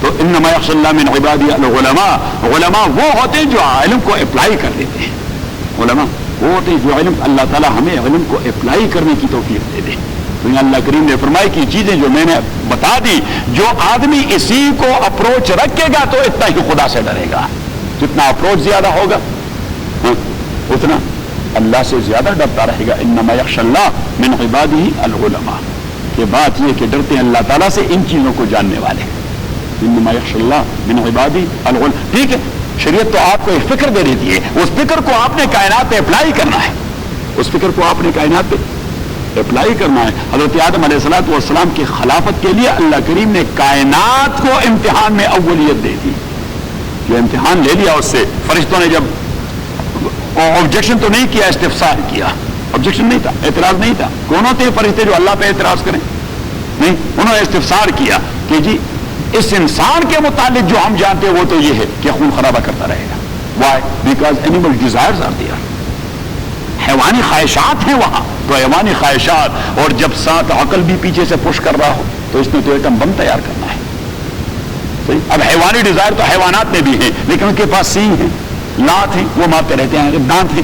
تو انما یخشی اللہ من عبادی العلماء، علماء وہ ہوتے ہیں جو علم کو اپلائی کر دیتے ہیں، علماء وہ ہوتے ہیں جو علم، اللہ تعالیٰ ہمیں علم کو اپلائی کرنے کی توفیق دے دے۔ تو اللہ کریم نے فرمایا کہ چیزیں جو میں نے بتا دی، جو آدمی اسی کو اپروچ رکھے گا تو اتنا ہی خدا سے ڈرے گا، جتنا اپروچ زیادہ ہوگا اتنا اللہ سے زیادہ ڈرتا رہے گا۔ انما یخشی اللہ من عبادہ العلماء، کہ بات یہ کہ ڈرتے ہیں اللہ تعالیٰ سے ان چیزوں کو جاننے والے۔ انما یخشی اللہ من عبادہ العلماء، ٹھیک ہے، شریعت تو آپ کو ایک فکر دے دیتی ہے، اس فکر کو آپ نے کائنات پہ اپلائی کرنا ہے، اس فکر کو آپ نے کائنات پہ اپلائی کرنا ہے۔ حضرت آدم علیہ الصلوۃ والسلام کی خلافت کے لیے اللہ کریم نے کائنات کو امتحان میں اولیت دے دی، جو امتحان لے لیا اس سے۔ فرشتوں نے جب آبجیکشن تو نہیں کیا، استفسار کیا، آبجیکشن نہیں تھا، اعتراض نہیں تھا۔ کون ہوتے ہیں فرشتے جو اللہ پہ اعتراض کریں؟ نہیں، انہوں نے استفسار کیا کہ جی اس انسان کے متعلق جو ہم جانتے ہیں وہ تو یہ ہے کہ خون خرابہ کرتا رہے گا۔ Why? Because animal desires are there, حیوانی خواہشات ہیں وہاں، تو حیوانی خواہشات، اور جب ساتھ عقل بھی پیچھے سے پش کر رہا ہو تو اس نے تو ایٹم بم تیار کرنا ہے۔ صحیح؟ اب حیوانی ڈیزائر تو حیوانات میں بھی ہیں، لیکن ان کے پاس سینگ ہیں، لات ہیں، وہ مارتے رہتے ہیں، دانت ہیں،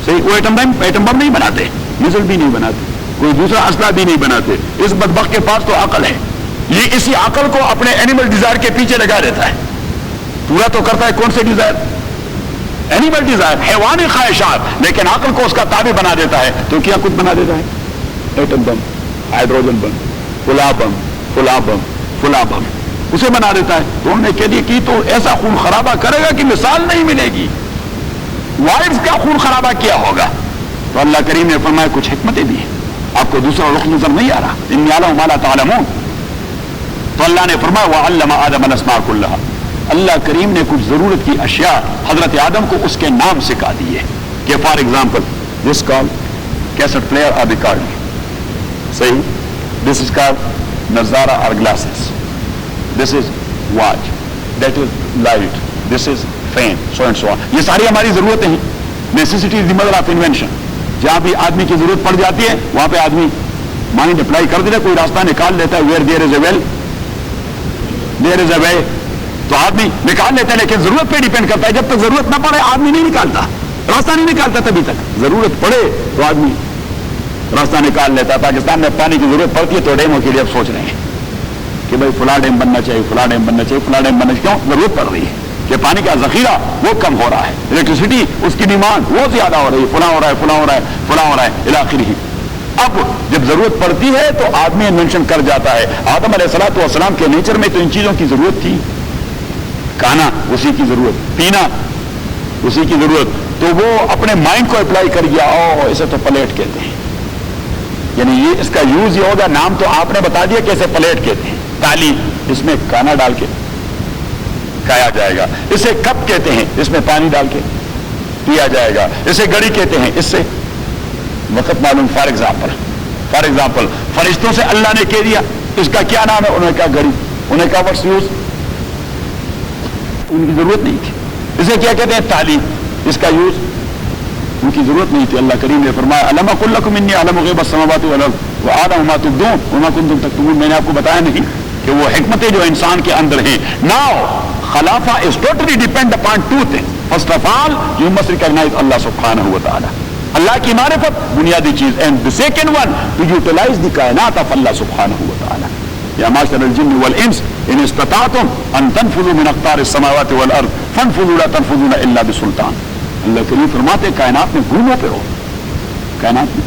صحیح؟ وہ ایٹم بم نہیں بناتے، میزل بھی نہیں بناتے، کوئی دوسرا اسلحہ بھی نہیں بناتے۔ اس بدبخت کے پاس تو عقل ہے، یہ اسی عقل کو اپنے اینیمل ڈیزائر کے پیچھے لگا دیتا ہے۔ پورا تو کرتا ہے کون سے ڈیزائر؟ اینیمل ڈیزائر، حیوانی خواہشات، لیکن عقل کو اس کا تابع بنا دیتا ہے۔ تو کیا کچھ بنا دیتا ہے؟ ایٹم بم، ہائیڈروجن بم، فلاں بم، فلاں بم، فلاں بم، اسے بنا دیتا ہے۔ تو انہوں نے کہہ دیا کہ تو ایسا خون خرابہ کرے گا کہ مثال نہیں ملے گی، وائرس کا خون خرابہ کیا ہوگا۔ تو اللہ کریم نے فرمایا کچھ حکمتیں بھی ہیں، آپ کو دوسرا رخ نظر نہیں آ رہا، انی اعلم ما لا تعلمون۔ تو اللہ نے فرمایا وعلم آدم الاسماء کلها، اللہ کریم نے کچھ ضرورت کی اشیاء حضرت آدم کو اس کے نام سکھا دیے، کہ for example this call cassette player or recording, صحیح، دس از کال نظارہ اور glasses, this is watch, that is light, this is fan, so and so on. یہ ساری ہماری ضرورتیں ہیں، necessity is the mother of invention. جہاں بھی آدمی کی ضرورت پڑ جاتی ہے وہاں پہ آدمی مائنڈ اپلائی کر دیتا ہے، کوئی راستہ نکال لیتا ہے، where there is a well there از اے وے، تو آدمی نکال لیتا ہے، لیکن ضرورت پہ ڈیپینڈ کرتا ہے۔ جب تک ضرورت نہ پڑے آدمی نہیں نکالتا، راستہ نہیں نکالتا، تبھی تک ضرورت پڑے تو آدمی راستہ نکال لیتا۔ پاکستان میں پانی کی ضرورت پڑتی ہے تو ڈیموں کے لیے اب سوچ رہے ہیں کہ بھائی فلاں ڈیم بننا چاہیے، فلاں ڈیم بننا چاہیے، فلاں ڈیم بننا چاہیے۔ کیوں؟ ضرورت پڑ رہی ہے کہ پانی کا ذخیرہ وہ کم ہو رہا ہے، الیکٹریسٹی اس کی ڈیمانڈ وہ زیادہ ہو رہی ہے، فلاں ہو رہا ہے، فلاں ہو رہا ہے، فلاں ہو رہا ہے، الی آخرہ۔ اب جب ضرورت پڑتی ہے تو آدمی انوینشن کر جاتا ہے۔ آدم علیہ الصلوۃ والسلام کے نیچر میں تو ان چیزوں کی ضرورت تھی، کھانا اسی کی ضرورت، پینا اسی کی ضرورت، تو وہ اپنے مائنڈ کو اپلائی کر گیا، او اسے تو پلیٹ کہتے ہیں، یعنی یہ اس کا یوز یہ ہوگا، نام تو آپ نے بتا دیا کہ اسے پلیٹ کہتے ہیں، تالی اس میں کھانا ڈال کے کھایا جائے گا، اسے کپ کہتے ہیں اس میں پانی ڈال کے پیا جائے گا، اسے گڑی کہتے ہیں اس سے وقت معلوم۔ فار ایگزامپل فرشتوں سے اللہ نے کہہ دیا اس کا کیا نام ہے، انہوں نے کہا گھڑی، انہوں نے کہا واٹس یوز، ان کی ضرورت نہیں تھی۔ اسے کیا کہتے ہیں؟ تعلیم، اس کا یوز ان کی ضرورت نہیں تھی۔ اللہ کریم نے فرمایا الم اقل لکم انی اعلم غیب السماوات والارض واعلم ما تبدون وما کنتم تکتمون، میں نے آپ کو بتایا نہیں کہ وہ حکمتیں جو انسان کے اندر ہیں۔ ناؤ خلافہ is totally depend upon two things, first of all you must recognise اللہ سبحانہ و تعالی، اللہ کی معرفت بنیادی چیز، and the second one to utilise the کائنات آف اللہ سبحانہ و تعالی۔ یا معاشر الجن والانس ان استطعتم ان تنفذوا من اقطار السماوات والارض فانفذوا لا تنفذون الا بسلطان۔ اللہ کریم فرماتے کائنات میں گھومو پھرو، کائنات میں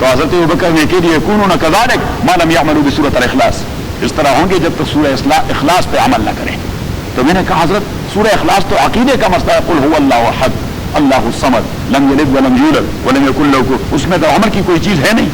تو حضرت ابوبکر نے کہ یکونون کذالک ما لم یعملوا بسورۃ الاخلاص، اس طرح ہوں گے جب تک سورہ اخلاص پہ عمل نہ کریں. تو میں نے کہا حضرت سورہ اخلاص تو عقیدے کا مسئلہ ہے، قل هو اللہ احد اللہ الصمد لم یلد ولم یولد ولم یکن له کفوا، اس میں تو عمل کی کوئی چیز ہے نہیں.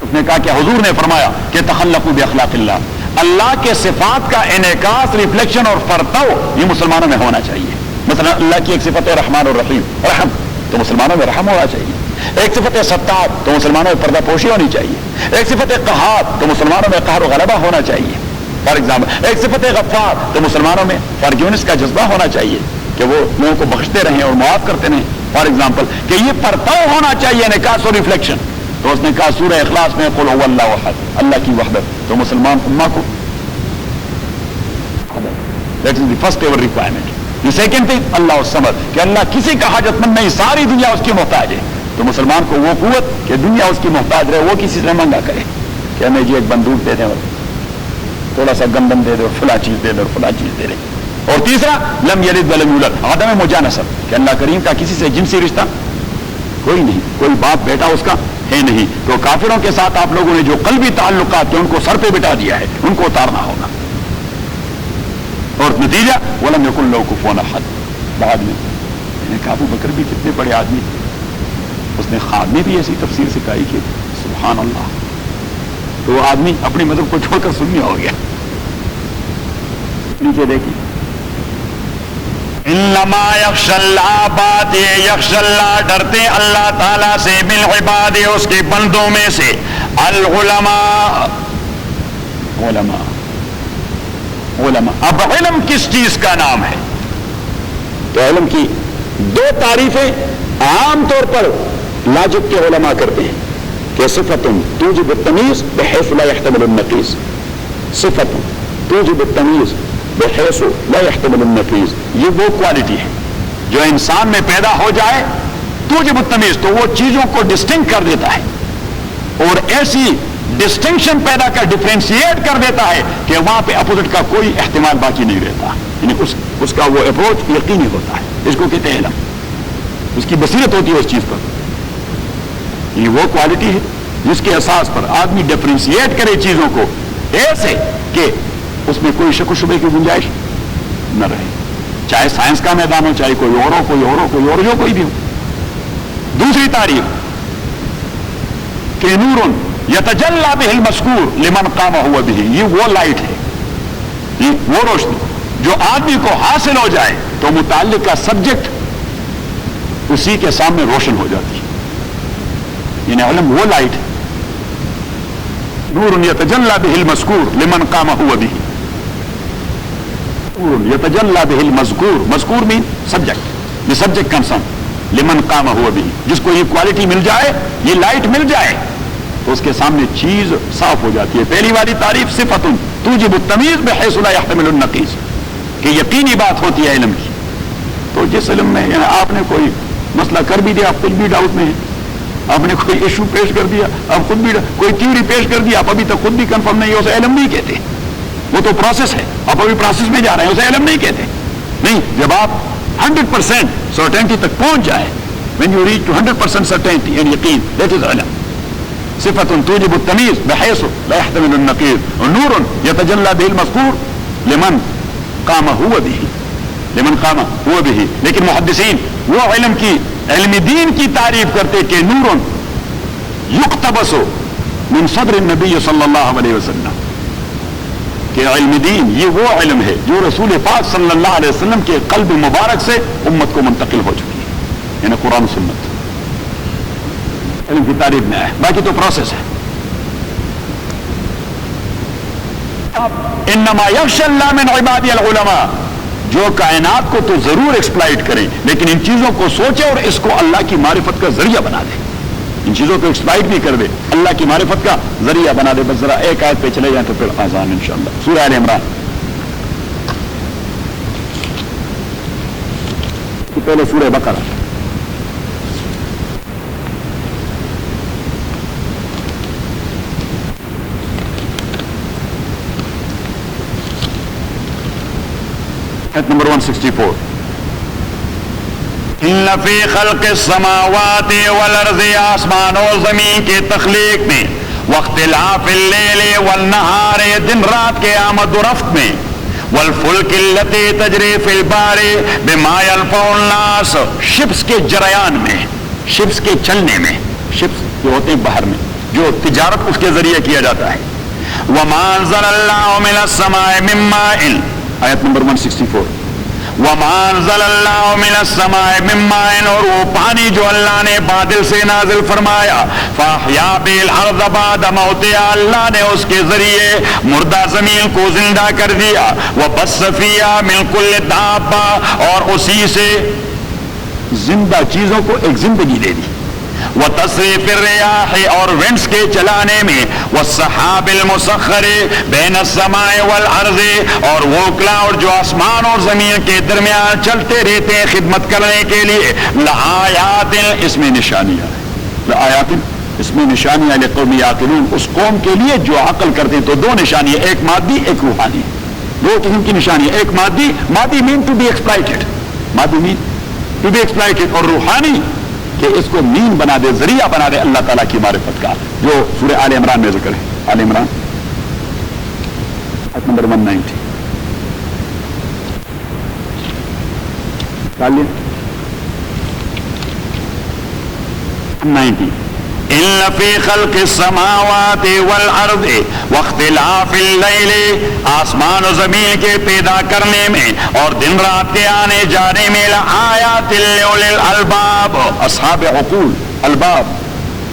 اس نے کہا کہ حضور نے فرمایا کہ تخلقوا باخلاق اللہ، اللہ کے صفات کا انعکاس، ریفلیکشن اور پرتو یہ مسلمانوں میں ہونا چاہیے. مثلا اللہ کی ایک صفت ہے رحمان اور رحیم، رحم تو مسلمانوں میں رحم ہونا چاہیے. ایک صفت ستار تو مسلمانوں میں پردہ پوشی ہونی چاہیے. ایک صفت قہار تو مسلمانوں میں قہر و غلبہ ہونا چاہیے. فار ایگزامپل ایک صفت غفار تو مسلمانوں میں فارگیونس کا جذبہ ہونا چاہیے کہ وہ لوگوں کو بخشتے رہیں اور معاف کرتے رہیں. فار ایگزامپل کہ یہ پرتو ہونا چاہیے انعکاس اور ریفلیکشن. تو اس نے کہا سورہ اخلاص میں قل هو اللہ احد اللہ کی وحدت، تو مسلمان امہ کو that is the first ever requirement. The second thing اللہ الصمد کہ اللہ کسی کا حاجت مند نہیں، ساری دنیا اس کی محتاج ہے. تو مسلمان کو وہ قوت کہ دنیا اس کی محتاج رہے، وہ کسی سے منگا کرے کہ ہمیں جی ایک بندوق دے دیں اور تھوڑا سا گندم دے دے اور فلاں چیز دے دے اور فلاں چیز دے دے. اور تیسرا لم یلد ولم یولد عدم مجانسۃ کہ اللہ کریم کا کسی سے جنسی رشتہ کوئی نہیں، کوئی باپ بیٹا اس کا ہے نہیں. تو کافروں کے ساتھ آپ لوگوں نے جو قلبی تعلقات تھے ان کو سر پہ بٹا دیا ہے، ان کو اتارنا ہوگا. اور نتیجہ ولم یکن لہ کفوا احد. بعد میں نے کہا ابو بکر بھی کتنے بڑے آدمی، اس نے خواب میں بھی ایسی تفسیر سکھائی کہ سبحان اللہ. تو وہ آدمی اپنی مذہب کو چھوڑ کر سنی ہو گیا. نیچے دیکھیے انما یخشی اللہ، بات یہ یخشی اللہ ڈرتے اللہ تعالیٰ سے، من عباد اس کے بندوں میں سے، العلماء علماء. علماء. اب علم کس چیز کا نام ہے؟ تو علم کی دو تعریفیں عام طور پر لاجک کے علماء کرتے ہیں کہ صفت توجب التمیز بحیث لا يحتمل النقیص، صفت توجب التمیز بحیث لا يحتمل النقیص. یہ وہ کوالٹی ہے جو انسان میں پیدا ہو جائے، توجب التمیز تو وہ چیزوں کو ڈسٹنکٹ کر دیتا ہے اور ایسی ڈسٹنکشن پیدا کر ڈفرینشیٹ کر دیتا ہے کہ وہاں پہ اپوزٹ کا کوئی احتمال باقی نہیں رہتا. یعنی اس کا وہ اپروچ یقینی ہوتا ہے. اس کو کہتے ہیں علم، اس کی بصیرت ہوتی ہے اس چیز پر. یہ وہ کوالٹی ہے جس کے اساس پر آدمی ڈفرینشیٹ کرے چیزوں کو ایسے کہ اس میں کوئی شک و شبے کی گنجائش نہ رہے، چاہے سائنس کا میدان ہو، چاہے کوئی اور ہو، کوئی اور ہو، کوئی اور جو کوئی بھی ہو. دوسری تعریف کہ نور یتجلی بہ المذکور لمن قام هو به، یہ وہ لائٹ ہے، یہ وہ روشنی جو آدمی کو حاصل ہو جائے تو متعلقہ سبجیکٹ اسی کے سامنے روشن ہو جاتی ہے. یعنی علم وہ لائٹ ہے، نور یتجلی بہ المذکور لمن قام هو به، نور یتجلی بہ المذکور، مذکور main subject, the subject concern, لمن قام هو به، جس کو یہ کوالٹی مل جائے، یہ لائٹ مل جائے تو اس کے سامنے چیز صاف ہو جاتی ہے. پہلی والی تعریف صفت توجب التمیز بحیث لا يحتمل النقیص کہ یقینی بات ہوتی ہے علم کی. تو جس علم میں یعنی آپ نے کوئی مسئلہ کر بھی دیا، آپ خود بھی ڈاؤٹ میں ہیں، آپ نے کوئی ایشو پیش کر دیا، آپ خود بھی کوئی تھیوری پیش کر دیا، آپ ابھی تک خود بھی کنفرم نہیں ہے، اسے علم نہیں کہتے. وہ تو پروسیس ہے، آپ ابھی پروسیس میں جا رہے ہیں، اسے علم نہیں کہتے. نہیں، جب آپ 100% سرٹینٹی تک پہنچ جائیں، when you reach to 100% certainty and یقین، that is علم. صفت توجب التمیز بحیث لا يحتمل النقیض، نور یتجلی بہ المذکور لمن قام هو به، لمن قام هو به. لیکن محدثین وہ علم کی، علم دین کی تعریف کرتے کہ نور یقتبس من صدر النبی صلی اللہ علیہ وسلم، کہ علم دین یہ وہ علم ہے جو رسول پاک صلی اللہ علیہ وسلم کے قلب مبارک سے امت کو منتقل ہو چکی ہے، یعنی قرآن و سنت علم کی تعریف میں ہے. باقی تو پروسیس ہے. انما یخشی اللہ من عبادی العلماء، جو کائنات کو تو ضرور ایکسپلائٹ کریں لیکن ان چیزوں کو سوچے اور اس کو اللہ کی معرفت کا ذریعہ بنا دے. ان چیزوں کو ایکسپلائٹ بھی کر دے، اللہ کی معرفت کا ذریعہ بنا دے. بس ذرا ایک آیت پہ چلے جائیں تو پھر آسان انشاءاللہ. سورہ آل عمران پہلے سورہ بقرہ. آیت نمبر 164. ان فی خلق السماوات والارض، آسمان و زمین کے تخلیق میں، واختلاف اللیل والنہار، دن رات کے آمد و رفت میں، والفلک التی تجری فی البحر بما ينفع الناس، شپس کے جریان میں، شپس کے چلنے میں، شپس جو ہوتے ہیں باہر میں، جو تجارت اس کے ذریعے کیا جاتا ہے. وما انزل اللہ من السماء من ماء، آیت نمبر 164. وما انزل اللہ من السماء من ماء، اور وہ پانی جو اللہ نے بادل سے نازل فرمایا، فاحیا به الارض بعد موتها، اللہ نے اس کے ذریعے مردہ زمین کو زندہ کر دیا. وبث فیہا من کل دابہ، اور اسی سے زندہ چیزوں کو ایک زندگی دے دی. وتصریف الریاح، اور ونڈس کے چلانے میں، والسحاب المسخر بین السماء والارض، اور وہ کلاؤڈ جو آسمان اور زمین کے درمیان چلتے رہتے ہیں خدمت کرنے کے لیے. لآیات، اس میں نشانیاں ہیں، لآیات اس میں نشانیاں لقوم یعقلون، اس قوم کے لیے جو عقل کرتے ہیں. تو دو نشانیاں، ایک مادی ایک روحانی، دو قسم کی نشانیاں. ایک مادی مین ٹو بی ایکسپلائٹڈ، مادی مین ٹو بی ایکسپلائٹڈ، اور روحانی کہ اس کو مین بنا دے، ذریعہ بنا دے اللہ تعالیٰ کی معرفت کا، جو سورہ آل عمران میں ذکر ہے. آل عمران آیت نمبر 190. ان فی خلق السماوات والارض واختلاف اللیل، آسمان و زمین کے پیدا کرنے میں اور دن رات کے آنے جانے میں، لآیات لأولی الالباب، اصحاب عقول. الباب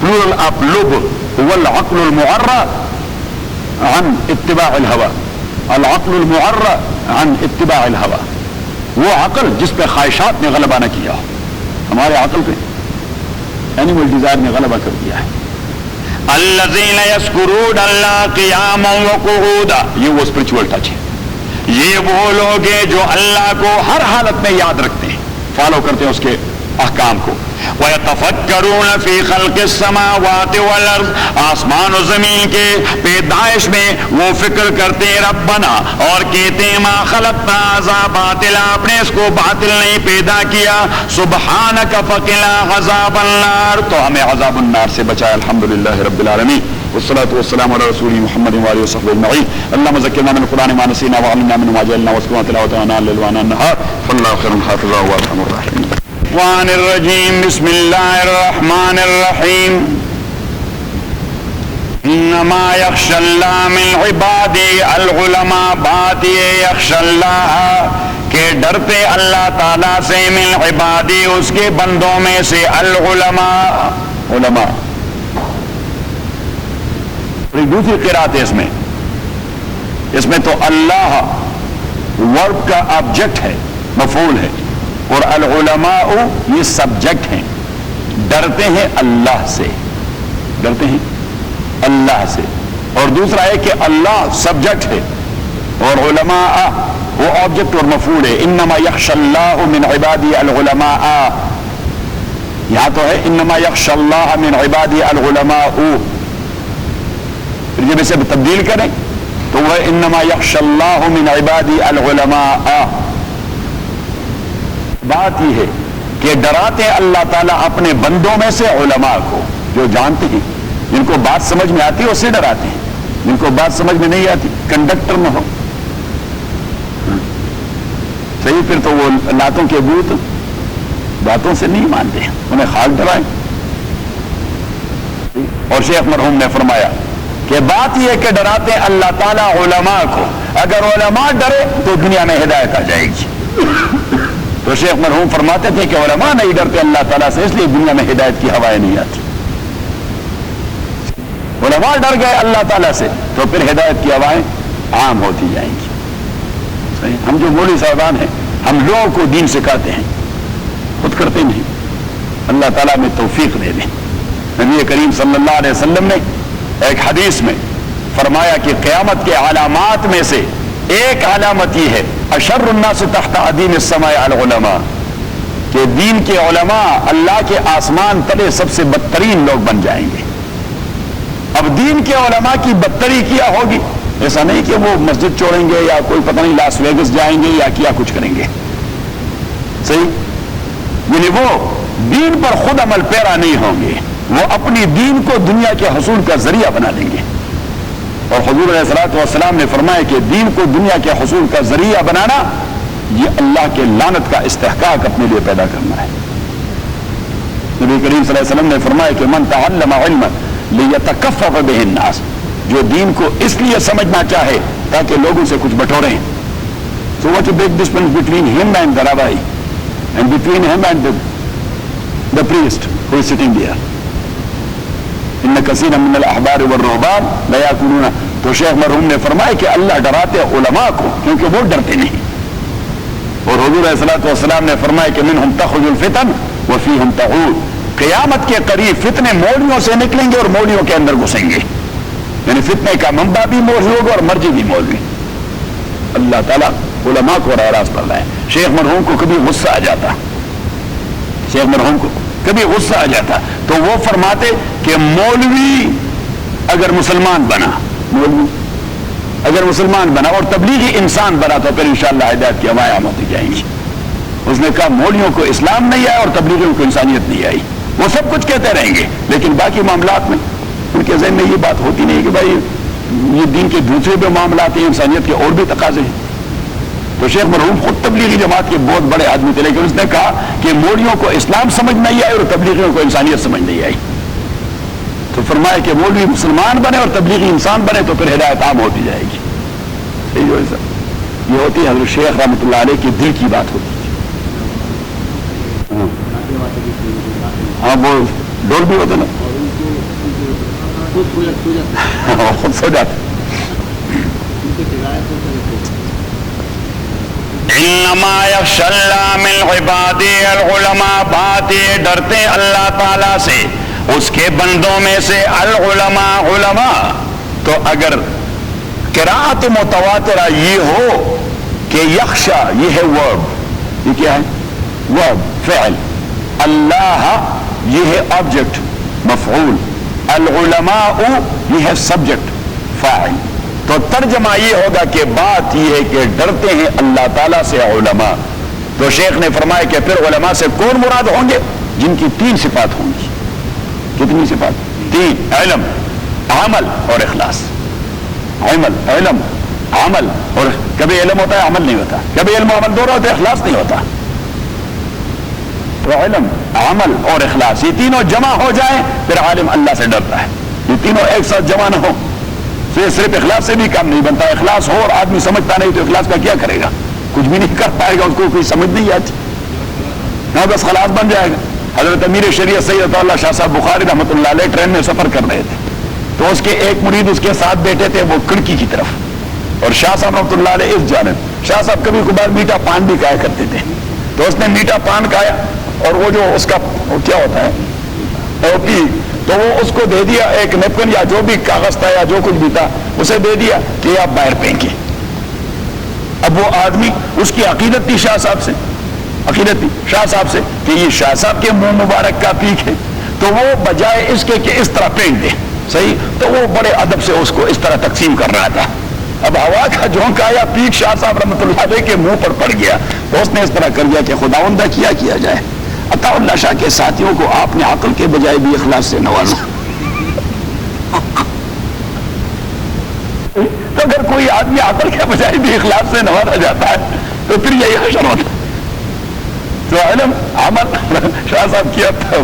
پلورل آف لب، هو العقل المعرى عن اتباع الهوى، العقل المعرى عن اتباع الهوى، وہ عقل جس پہ خواہشات نے غلبہ نہ کیا، ہمارے عقل پہ اینیمل ڈیزائر نے غلبہ کر دیا ہے. الذین یذکرون اللہ قیاما وقعودا، یہ وہ اسپرچول ٹچ ہے. یہ وہ لوگ ہیں جو اللہ کو ہر حالت میں یاد رکھتے ہیں، فالو کرتے ہیں اس کے احکام کو. وَيَتَفَكَّرُونَ فِي خَلْقِ السَّمَاوَاتِ وَالْأَرْضِ، آسمان و زمین کے پیدائش میں وہ فکر کرتے ہیں ربنا، اور کہتے ہیں ما خلقت ھذا باطلا، آپ نے اس کو باطل نہیں پیدا کیا. سبحانک فقنا عذاب النار، تو ہمیں عذاب النار سے بچائے. الحمدللہ رب العالمین، والصلاة والسلام علی رسول محمد وآلہ وصحبہ اجمعین. اللہم ذکرنا من القرآن ما نسینا وعلمنا منه ما جهلنا واذكرنا تلاوته آناء الليل وآناء النهار فالله خير حافظا وارحم الراحمين. الشیطان الرجیم، بسم اللہ الرحمن الرحیم. انما یخشی اللہ من عبادی العلماء، بات یہ یخشی اللہ کہ ڈرتے اللہ تعالیٰ سے، من عبادی اس کے بندوں میں سے، العلماء، علماء. دوسری قرات ہے اس میں تو اللہ ورب کا آبجیکٹ ہے، مفعول ہے، اور العلماء یہ سبجیکٹ ہیں. ڈرتے ہیں اللہ سے، ڈرتے ہیں اللہ سے. اور دوسرا ہے کہ اللہ سبجیکٹ ہے اور علماء وہ آبجیکٹ اور مفعول ہے. انما یخشی اللہ من عبادی العلماء، یہاں تو ہے انما یخشی اللہ من عبادی العلماء. پھر جب اسے تبدیل کریں تو وہ انما یخشی اللہ من عبادی العلماء. بات یہ ہے کہ ڈراتے اللہ تعالیٰ اپنے بندوں میں سے علماء کو، جو جانتے ہیں، جن کو بات سمجھ میں آتی ہے اسے ڈراتے ہیں. جن کو بات سمجھ میں نہیں آتی، کنڈکٹر نہ ہو صحیح، پھر تو وہ لاتوں کے بوت باتوں سے نہیں مانتے ہیں، انہیں خاک ڈرائیں. اور شیخ مرحوم نے فرمایا کہ بات یہ کہ ڈراتے اللہ تعالیٰ علماء کو، اگر علماء ڈرے تو دنیا میں ہدایت آ جائے گی. تو شیخ مرحوم فرماتے تھے کہ علماء نہیں ڈرتے اللہ تعالیٰ سے، اس لیے دنیا میں ہدایت کی ہوائیں نہیں آتی. علماء ڈر گئے اللہ تعالیٰ سے تو پھر ہدایت کی ہوائیں عام ہوتی جائیں گی. ہم جو مولوی صاحبان ہیں، ہم لوگوں کو دین سکھاتے ہیں، خود کرتے نہیں. اللہ تعالیٰ میں توفیق دے دیں. نبی کریم صلی اللہ علیہ وسلم نے ایک حدیث میں فرمایا کہ قیامت کے علامات میں سے ایک علامت یہ ہے، اشر الناس تحت عدیم السماء العلماء، کہ دین کے علماء اللہ کے آسمان تلے سب سے بدترین لوگ بن جائیں گے. اب دین کے علماء کی بدتری کیا ہوگی؟ ایسا نہیں کہ وہ مسجد چھوڑیں گے یا کوئی پتہ نہیں لاس ویگس جائیں گے یا کیا کچھ کریں گے. صحیح، یعنی وہ دین پر خود عمل پیرا نہیں ہوں گے، وہ اپنی دین کو دنیا کے حصول کا ذریعہ بنا لیں گے. اور حضور علیہ الصلوۃ والسلام نے فرمایا کہ دین کو دنیا کے حصول کا ذریعہ بنانا یہ اللہ کے لعنت کا استحقاق اپنے لیے پیدا کرنا ہے. نبی کریم صلی اللہ علیہ وسلم نے فرمایا کہ من تعلم علما لیتکفف به الناس، جو دین کو اس لیے سمجھنا چاہے تاکہ لوگوں سے کچھ بٹوریں. So what's the big difference between him and the rabbi and between him and the priest who is sitting there? ان کثیرا من الاحبار والرهبان لا یاکلون. تو شیخ مرحوم نے فرمایا کہ اللہ ڈراتے علماء کو کیونکہ وہ ڈرتے نہیں. اور حضور علیہ الصلوۃ والسلام نے فرمایا کہ منہم تخرج الفتن وفیہم تعود. قیامت کے قریب فتنے موڑیوں سے نکلیں گے اور موڑیوں کے اندر گھسیں گے. یعنی فتنے کا منبع بھی مولوی ہوگا اور مرجع بھی مولوی. اللہ تعالیٰ علماء کو راہ راست پر لائے. شیخ مرحوم کو کبھی غصہ آ جاتا، شیخ مرحوم کو کبھی غصہ آ جاتا تو وہ فرماتے کہ مولوی اگر مسلمان بنا، مولوی اگر مسلمان بنا اور تبلیغی انسان بنا تو پھر انشاءاللہ ہدایت کی ہوائیں عام ہوتی جائیں گی. اس نے کہا مولیوں کو اسلام نہیں آیا اور تبلیغیوں کو انسانیت نہیں آئی. وہ سب کچھ کہتے رہیں گے لیکن باقی معاملات میں ان کے ذہن میں یہ بات ہوتی نہیں کہ بھائی یہ دین کے دوسرے بھی معاملات ہیں، انسانیت کے اور بھی تقاضے ہیں. تو شیخ مرحوم خود تبلیغی جماعت کے بہت بڑے آدمی تھے لیکن اس نے کہا کہ مولیوں کو اسلام سمجھ نہیں آئی اور تبلیغیوں کو انسانیت سمجھ نہیں آئی. تو فرمایا کہ مولوی مسلمان بنے اور تبلیغی انسان بنے تو پھر ہدایت عام ہوتی جائے گی. یہ ہوتی ہے حضرت شیخ رحمۃ اللہ علیہ کے دل کی بات ہوتی ہے. ہاں وہ ڈور بھی ہوتا نا خود سو جاتا. انما یخشی اللہ من عبادہ العلماء. بات یہ ڈرتے اللہ تعالیٰ سے اس کے بندوں میں سے العلماء علماء. تو اگر قرأت متواترہ یہ ہو کہ یخشا یہ ہے ورب، یہ کیا ہے ورب فعل، اللہ یہ ہے آبجیکٹ مفعول، العلماء یہ ہے سبجیکٹ فاعل. تو ترجمہ یہ ہوگا کہ بات یہ ہے کہ ڈرتے ہیں اللہ تعالیٰ سے علماء. تو شیخ نے فرمایا کہ پھر علماء سے کون مراد ہوں گے؟ جن کی 3 صفات ہوں گی. کتنی صفات؟ 3. علم، عمل اور اخلاص. علم عمل. اور کبھی علم ہوتا ہے عمل نہیں ہوتا، کبھی علم و عمل دونوں ہوتے اخلاص نہیں ہوتا. تو علم عمل اور اخلاص یہ تینوں جمع ہو جائیں پھر عالم اللہ سے ڈرتا ہے. یہ تینوں ایک ساتھ جمع نہ ہو تو صرف اخلاص سے بھی کام نہیں بنتا. اخلاص ہو اور آدمی سمجھتا نہیں تو اخلاص کا کیا کرے گا؟ کچھ بھی نہیں کر پائے گا، اس کو کوئی سمجھ نہیں آتی. ہاں بس خلاص بن جائے گا. حضرت امیر شریعت سید اللہ شاہ صاحب بخاری رحمۃ اللہ علیہ ٹرین میں سفر کر رہے تھے تو اس کے ایک مرید اس کے ساتھ بیٹھے تھے، وہ کھڑکی کی طرف اور شاہ صاحب رحمۃ اللہ علیہ اس جانب. شاہ صاحب کبھی کبھار میٹھا پان بھی کھایا کرتے تھے تو اس نے میٹھا پان کھایا اور وہ جو اس کا کیا ہوتا ہے تو وہ اس کو دے دیا ایک نیپکن یا جو بھی کاغذ تھا یا جو کچھ بھی تھا اسے دے دیا کہ آپ باہر پھینکیں. اب وہ آدمی اس کی عقیدت تھی شاہ صاحب سے، عقیدت تھی شاہ صاحب سے کہ یہ شاہ صاحب کے منہ مبارک کا پیک ہے تو وہ بجائے اس کے کہ اس طرح پھینک دے صحیح تو وہ بڑے ادب سے اس کو اس طرح تقسیم کر رہا تھا. اب ہوا کا جھونکا یا پیک شاہ صاحب رحمۃ اللہ علیہ کے منہ پر پڑ گیا تو اس نے اس طرح کر دیا کہ خداوندہ کیا جائے. عطا اللہ شاہ کے ساتھیوں کو آپ نے عقل کے بجائے بھی اخلاص سے نوازا. تو اگر کوئی آدمی عقل کے بجائے بھی اخلاص سے نوازا جاتا ہے تو پھر یہی حشر ہوتا ہے. تو علم عمل شاہ صاحب کی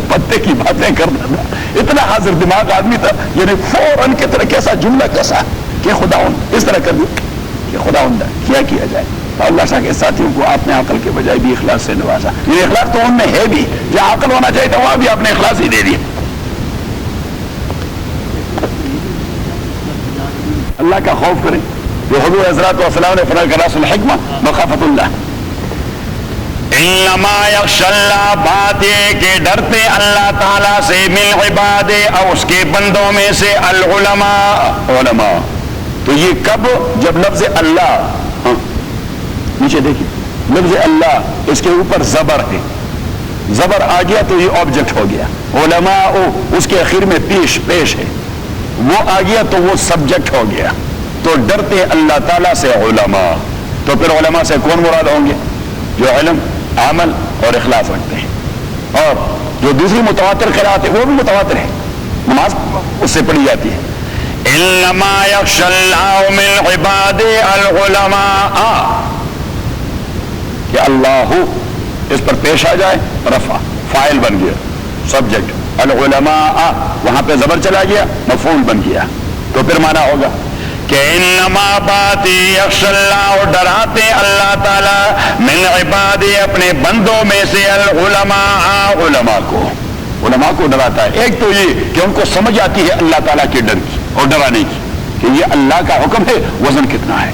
پتے کی باتیں کرتا تھا، اتنا حاضر دماغ آدمی تھا یعنی فوراً کی طرح کیسا جملہ کیسا کہ خداوند اس طرح کر دیا کہ خداوند کیا جائے. اللہ شاہ کے ساتھیوں کو آپ نے عقل کے بجائے بھی اخلاص سے نوازا. یہ اخلاص تو ان میں ہے بھی، جہاں عقل ہونا چاہیے تھا وہاں بھی آپ نے اخلاص ہی دے دیا. اللہ کا خوف کریں جو حضور حضرات والسلام نے فرمایا کہ راس الحکمہ مخافت اللہ. انما یخشی اللہ. بات یہ کہ ڈرتے اللہ تعالیٰ سے من عبادہ اور اس کے بندوں میں سے العلماء علماء. تو یہ کب؟ جب لفظ اللہ نیچے دیکھیں لفظ اللہ اس کے اوپر زبر ہے، زبر آ گیا تو یہ آبجیکٹ ہو گیا. علماء اس کے آخر میں پیش ہے، وہ آ گیا تو وہ سبجیکٹ ہو گیا. تو ڈرتے اللہ تعالیٰ سے علماء. تو پھر علماء سے کون مراد ہوں گے؟ جو علم عمل اور اخلاص رکھتے ہیں. اور جو دوسری متواتر قرات ہے وہ بھی متواتر ہے، نماز اس سے پڑھی جاتی ہے. انما یخشی اللہ من عبادہ العلماء، کہ اللہ اس پر پیش آ جائے، رفع فاعل بن گیا، سبجیکٹ، العلماء وہاں پہ زبر چلا گیا، مفعول بن گیا، تو پھر معنی ہوگا کہ انما باتی یخشی اللہ، ڈراتے اللہ تعالی، من عبادہ اپنے بندوں میں سے، العلماء علماء کو ڈراتا ہے. ایک تو یہ کہ ان کو سمجھ آتی ہے اللہ تعالیٰ کے ڈر کی اور ڈرانے کی کہ یہ اللہ کا حکم ہے، وزن کتنا ہے.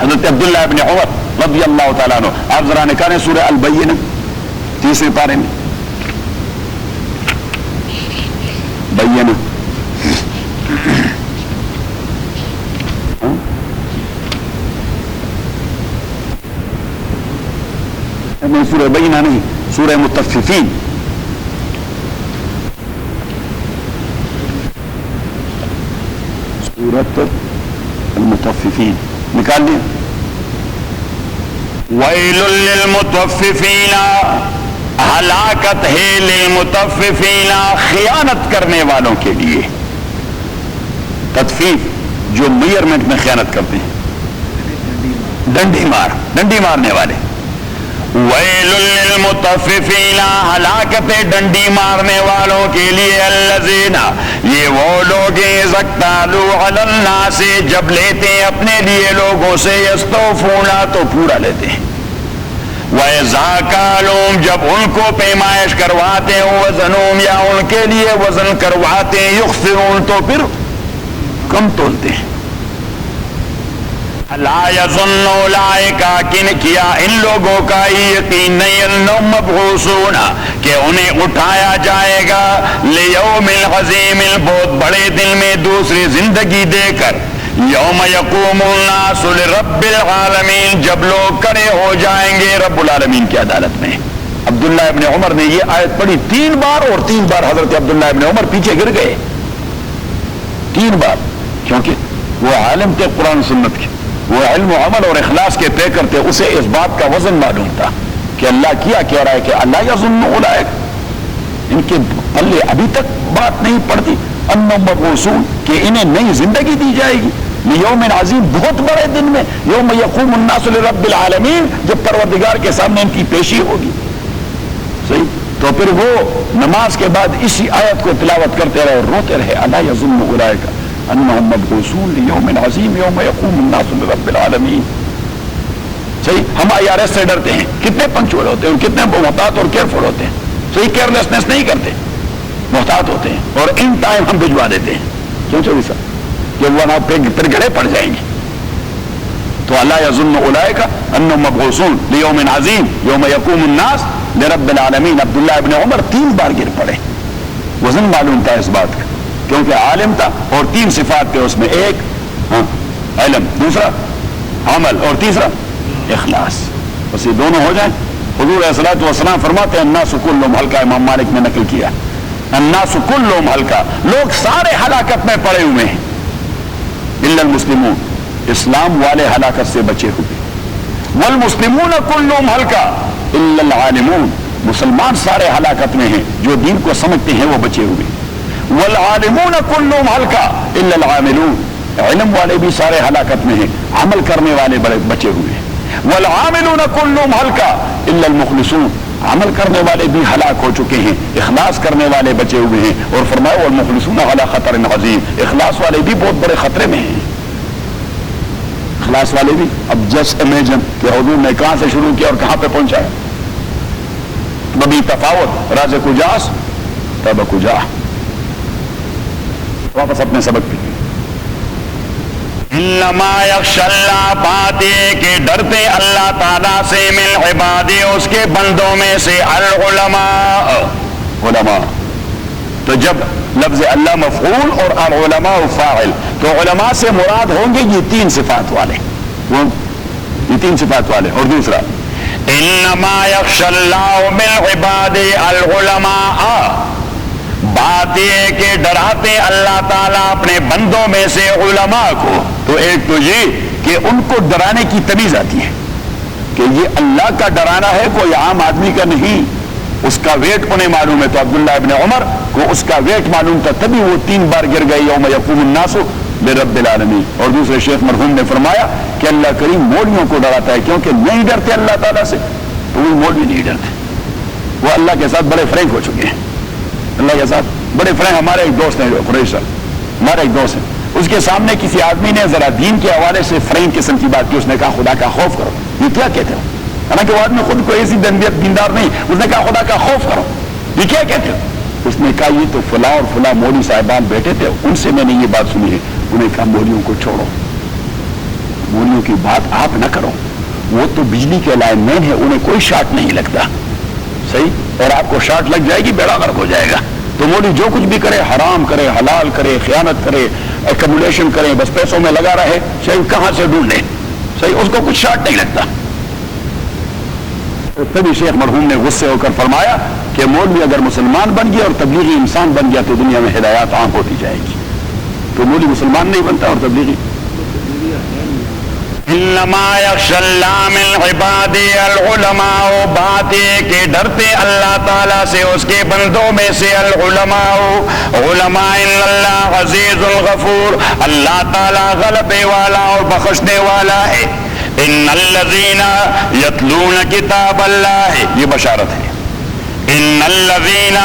حضرت عبداللہ ابن عمر رضی اللہ تعالیٰ عنہ، آپ ذرا نکالیں سورہ البینہ 30 پارے میں، بینہ سورہ بینہ نہیں، سورہ مطففین. سورۃ المطففین نکال لیا. ویل للمطففین، ہلاکت ہے للمطففین، خیانت کرنے والوں کے لیے. تطفیف جو میئرمنٹ میں خیانت کرتے ہیں، ڈنڈی مارنے والے. ویل للمطففین، ہلاکت ڈنڈی مارنے والوں کے لیے، الذین، یہ وہ لوگ اذا علی الناس، جب لیتے ہیں اپنے لیے لوگوں سے، یستوفون، تو پورا لیتے ہیں، وَإِذَا كَالُوهُمْ، جب ان کو پیمائش کرواتے ہیں، وزنوم، یا ان کے لیے وزن کرواتے ہیں، یخسرون، تو پھر کم تولتے ہیں. لا یظن اولئک، کن کیا ان لوگوں کا یقین نہیں، انہم مبعوثون، کہ انہیں اٹھایا جائے گا، لیوم عظیم، بہت بڑے دن میں دوسری زندگی دے کر، یوم یقوم الناس لرب العالمین، جب لوگ کھڑے ہو جائیں گے رب العالمین کی عدالت میں. عبداللہ ابن عمر نے یہ آیت پڑھی 3 بار، اور 3 بار حضرت عبداللہ ابن عمر پیچھے گر گئے، 3 بار، کیونکہ وہ عالم تھے قرآن سنت کے، وہ علم و عمل اور اخلاص کے طے کرتے، اسے اس بات کا وزن معلوم تھا کہ اللہ کیا کہہ رہا ہے کہ اللہ یظن اولئک، ان کے پلے ابھی تک بات نہیں پڑتی، انہم مبعوثون، کہ انہیں نئی زندگی دی جائے گی، لیوم عظیم، بہت بڑے دن میں، یوم یقوم الناس لرب العالمین، جب پروردگار کے سامنے ان کی پیشی ہوگی. صحیح. تو پھر وہ نماز کے بعد اسی آیت کو تلاوت کرتے رہے اور روتے رہے، الا یظن اولئک انہم مبعوثون لیوم عظیم یوم یقوم الناس لرب العالمین. صحیح. ہم IRS سے ڈرتے ہیں، کتنے پنکچوئل ہوتے ہیں، کتنے محتاط اور کیئرفل ہوتے ہیں. صحیح. کیئرلیسنس نہیں کرتے، محتاط ہوتے ہیں، اور ان ٹائم ہم بھجوا دیتے ہیں. کیوں چوری صاحب؟ جب وہ پھر گڑے پڑ جائیں گے. تو اللہ یظن اولئک انہم مبعوثون لیوم عظیم یوم یقوم الناس لرب العالمین. عبداللہ ابن عمر 3 بار گر پڑے. وزن معلوم تھا اس بات کا، کیونکہ عالم تھا، اور 3 صفات تھے اس میں، ایک علم، دوسرا عمل، اور تیسرا اخلاص. بس یہ دونوں ہو جائیں. حضور علیہ الصلوۃ والسلام فرماتے ہیں الناس کلهم ہلکا، امام مالک نے نقل کیا، الناس کلهم ہلکا، لوگ سارے ہلاکت میں پڑے ہوئے ہیں، الا المسلمون، اسلام والے ہلاکت سے بچے ہوئے، والمسلمون کلهم ہلکا الا العالمون، مسلمان سارے ہلاکت میں ہیں، جو دین کو سمجھتے ہیں وہ بچے ہوئے، والعالمون کلهم ہلکا الا العاملون، علم والے بھی سارے ہلاکت میں ہیں، عمل کرنے والے بڑے بچے ہوئے ہیں، والعاملون کلهم ہلکا الا المخلصون، عمل کرنے والے بھی ہلاک ہو چکے ہیں، اخلاص کرنے والے بچے ہوئے ہیں. اور فرمایا والمخلصون علی خطر عظیم، اخلاص والے بھی بہت بڑے خطرے میں ہیں. اخلاص والے بھی. اب جسٹ امیجن کہ حضور نے کہاں سے شروع کیا اور کہاں پہ پہنچا ہے. ببی تفاوت، راز کجاس تب کجا. واپس اپنے سبق پہ. انما یخشی اللہ، بات یہ کہ ڈرتے اللہ تعالیٰ سے، من عبادی، اس کے بندوں میں سے، العلماء، علماء. تو جب لفظ اللہ مفعول اور العلماء فاعل، تو علماء سے مراد ہوں گے یہ 3 صفات والے، وہ یہ 3 صفات والے. اور دوسرا انما یخشی اللہ من عبادی العلماء، بات یہ کہ ڈراتے اللہ تعالیٰ اپنے بندوں میں سے علماء کو. تو ایک تو یہ کہ ان کو ڈرانے کی تمیز آتی ہے کہ یہ اللہ کا ڈرانا ہے، کوئی عام آدمی کا نہیں. اس کا ویٹ انہیں معلوم ہے. تو عبداللہ ابن عمر کو اس کا ویٹ معلوم تھا, تبھی وہ 3 بار گر گئے یوم یقوم الناس لرب العالمین. اور دوسرے شیخ مرحوم نے فرمایا کہ اللہ کریم مولویوں کو ڈراتا ہے, کیونکہ نہیں ڈرتے اللہ تعالیٰ سے تو وہ مولوی نہیں ڈرتے. وہ اللہ کے ساتھ بڑے فرینک ہو چکے ہیں, اللہ کے ساتھ بڑے فرینک. ہمارے ایک دوست ہیں قریش صاحب, ہمارا ایک دوست ہے, اس کے سامنے کسی آدمی نے ذرا دین کے حوالے سے فرینک قسم کی بات کی. اس نے کہا خدا کا خوف کرو. یہ کیا کہتے ہو؟ حالانکہ وہ آدمی خود کو ایسی دیندار نہیں. اس نے کہا خدا کا خوف کرو, یہ کیا کہتے ہو؟ اس نے کہا یہ تو فلاں اور فلاں مولوی صاحبان بیٹھے تھے, ان سے میں نے یہ بات سنی ہے. انہیں کہا مولیوں کو چھوڑو, مولیوں کی بات آپ نہ کرو, وہ تو بجلی کے لائن مین ہے, انہیں کوئی شارٹ نہیں لگتا. صحیح, اور آپ کو شارٹ لگ جائے گی بیڑا غرق ہو جائے گا. تو مولوی جو کچھ بھی کرے, حرام کرے, حلال کرے, خیانت کرے, ایکومولیشن کرے, بس پیسوں میں لگا رہے, صحیح کہاں سے ڈھونڈ لے, صحیح اس کو کچھ شارٹ نہیں لگتا. تبھی شیخ مرحوم نے غصے ہو کر فرمایا کہ مولوی اگر مسلمان بن گیا اور تبلیغی انسان بن گیا تو دنیا میں ہدایات عام ہوتی جائے گی. تو مولوی مسلمان نہیں بنتا اور تبلیغی. انما یخشی اللہ من عبادی العلماء, بات یہ کہ ڈرتے اللہ تعالیٰ سے اس کے بندوں میں سے العلماء, علماء ان اللہ عزیز الغفور, اللہ تعالیٰ غلبے والا اور بخشنے والا ہے. ان الذین یتلون کتاب اللہ, یہ بشارت ہے. ان الذین,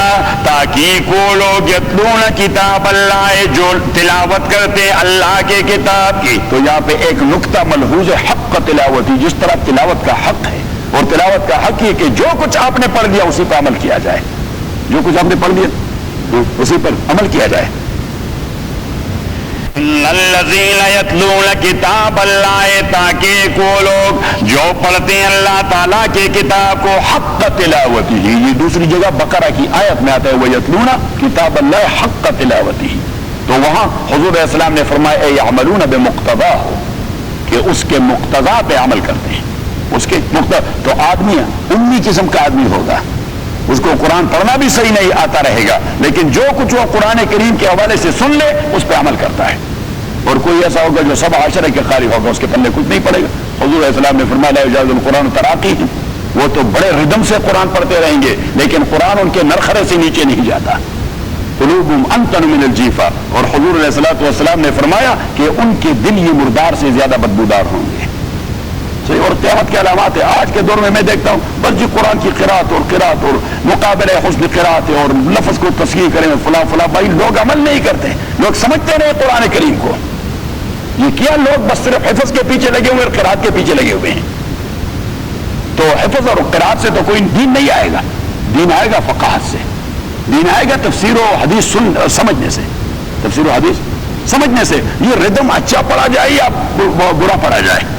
تاکہ وہ لوگ یتلون کتاب اللہ, جو تلاوت کرتے اللہ کے کتاب کی. تو یہاں پہ ایک نقطہ ملحوظ ہے, حق کا تلاوت, جس طرح تلاوت کا حق ہے, اور تلاوت کا حق یہ کہ جو کچھ آپ نے پڑھ لیا اسی پر عمل کیا جائے, جو کچھ آپ نے پڑھ لیا اسی پر عمل کیا جائے. ان الذین یتلون کتاب اللہ, تاکہ وہ لوگ جو پڑھتے ہیں اللہ تعالیٰ کی کتاب کو حق تلاوتی ہی. یہ دوسری جگہ بقرہ کی آیت میں آتا ہے وہ یتلون کتاب اللہ حق تلاوتی ہی. تو وہاں حضور علیہ السلام نے فرمایا یعملون بمقتضا, کہ اس کے مقتضا پہ عمل کرتے ہیں. اس کے مقتضا, تو آدمی امی قسم کا آدمی ہوگا, اس کو قرآن پڑھنا بھی صحیح نہیں آتا رہے گا, لیکن جو کچھ وہ قرآن کریم کے حوالے سے سن لے اس پہ عمل کرتا ہے. اور کوئی ایسا ہوگا جو سب عشرہ کے قاری ہوگا, اس کے پلے کچھ نہیں پڑے گا. حضور علیہ السلام نے فرمایا لا یجاوز القرآن تراقی, وہ تو بڑے ردم سے قرآن پڑھتے رہیں گے لیکن قرآن ان کے نرخرے سے نیچے نہیں جاتا. قلوبهم انتن من الجیفا, اور حضور علیہ السلام نے فرمایا کہ ان کے دل یہ مردار سے زیادہ بدبودار ہوں گے. صحیح, اور قیامت کے علامات ہے. آج کے دور میں دیکھتا ہوں بس جی قرآن کی قرات اور مقابلہ حسن قرات اور لفظ کو تصحیح کریں فلاں فلاں. بھائی لوگ عمل نہیں کرتے, لوگ سمجھتے رہے قرآن کریم کو. یہ کیا لوگ بس صرف حفظ کے پیچھے لگے ہوئے اور قرات کے پیچھے لگے ہوئے ہیں. تو حفظ اور قرات سے تو کوئی دین نہیں آئے گا. دین آئے گا فقاہت سے, دین آئے گا تفسیر و حدیث سمجھنے سے, تفسیر و حدیث سمجھنے سے. یہ ردم اچھا پڑھا جائے یا برا پڑھا جائے.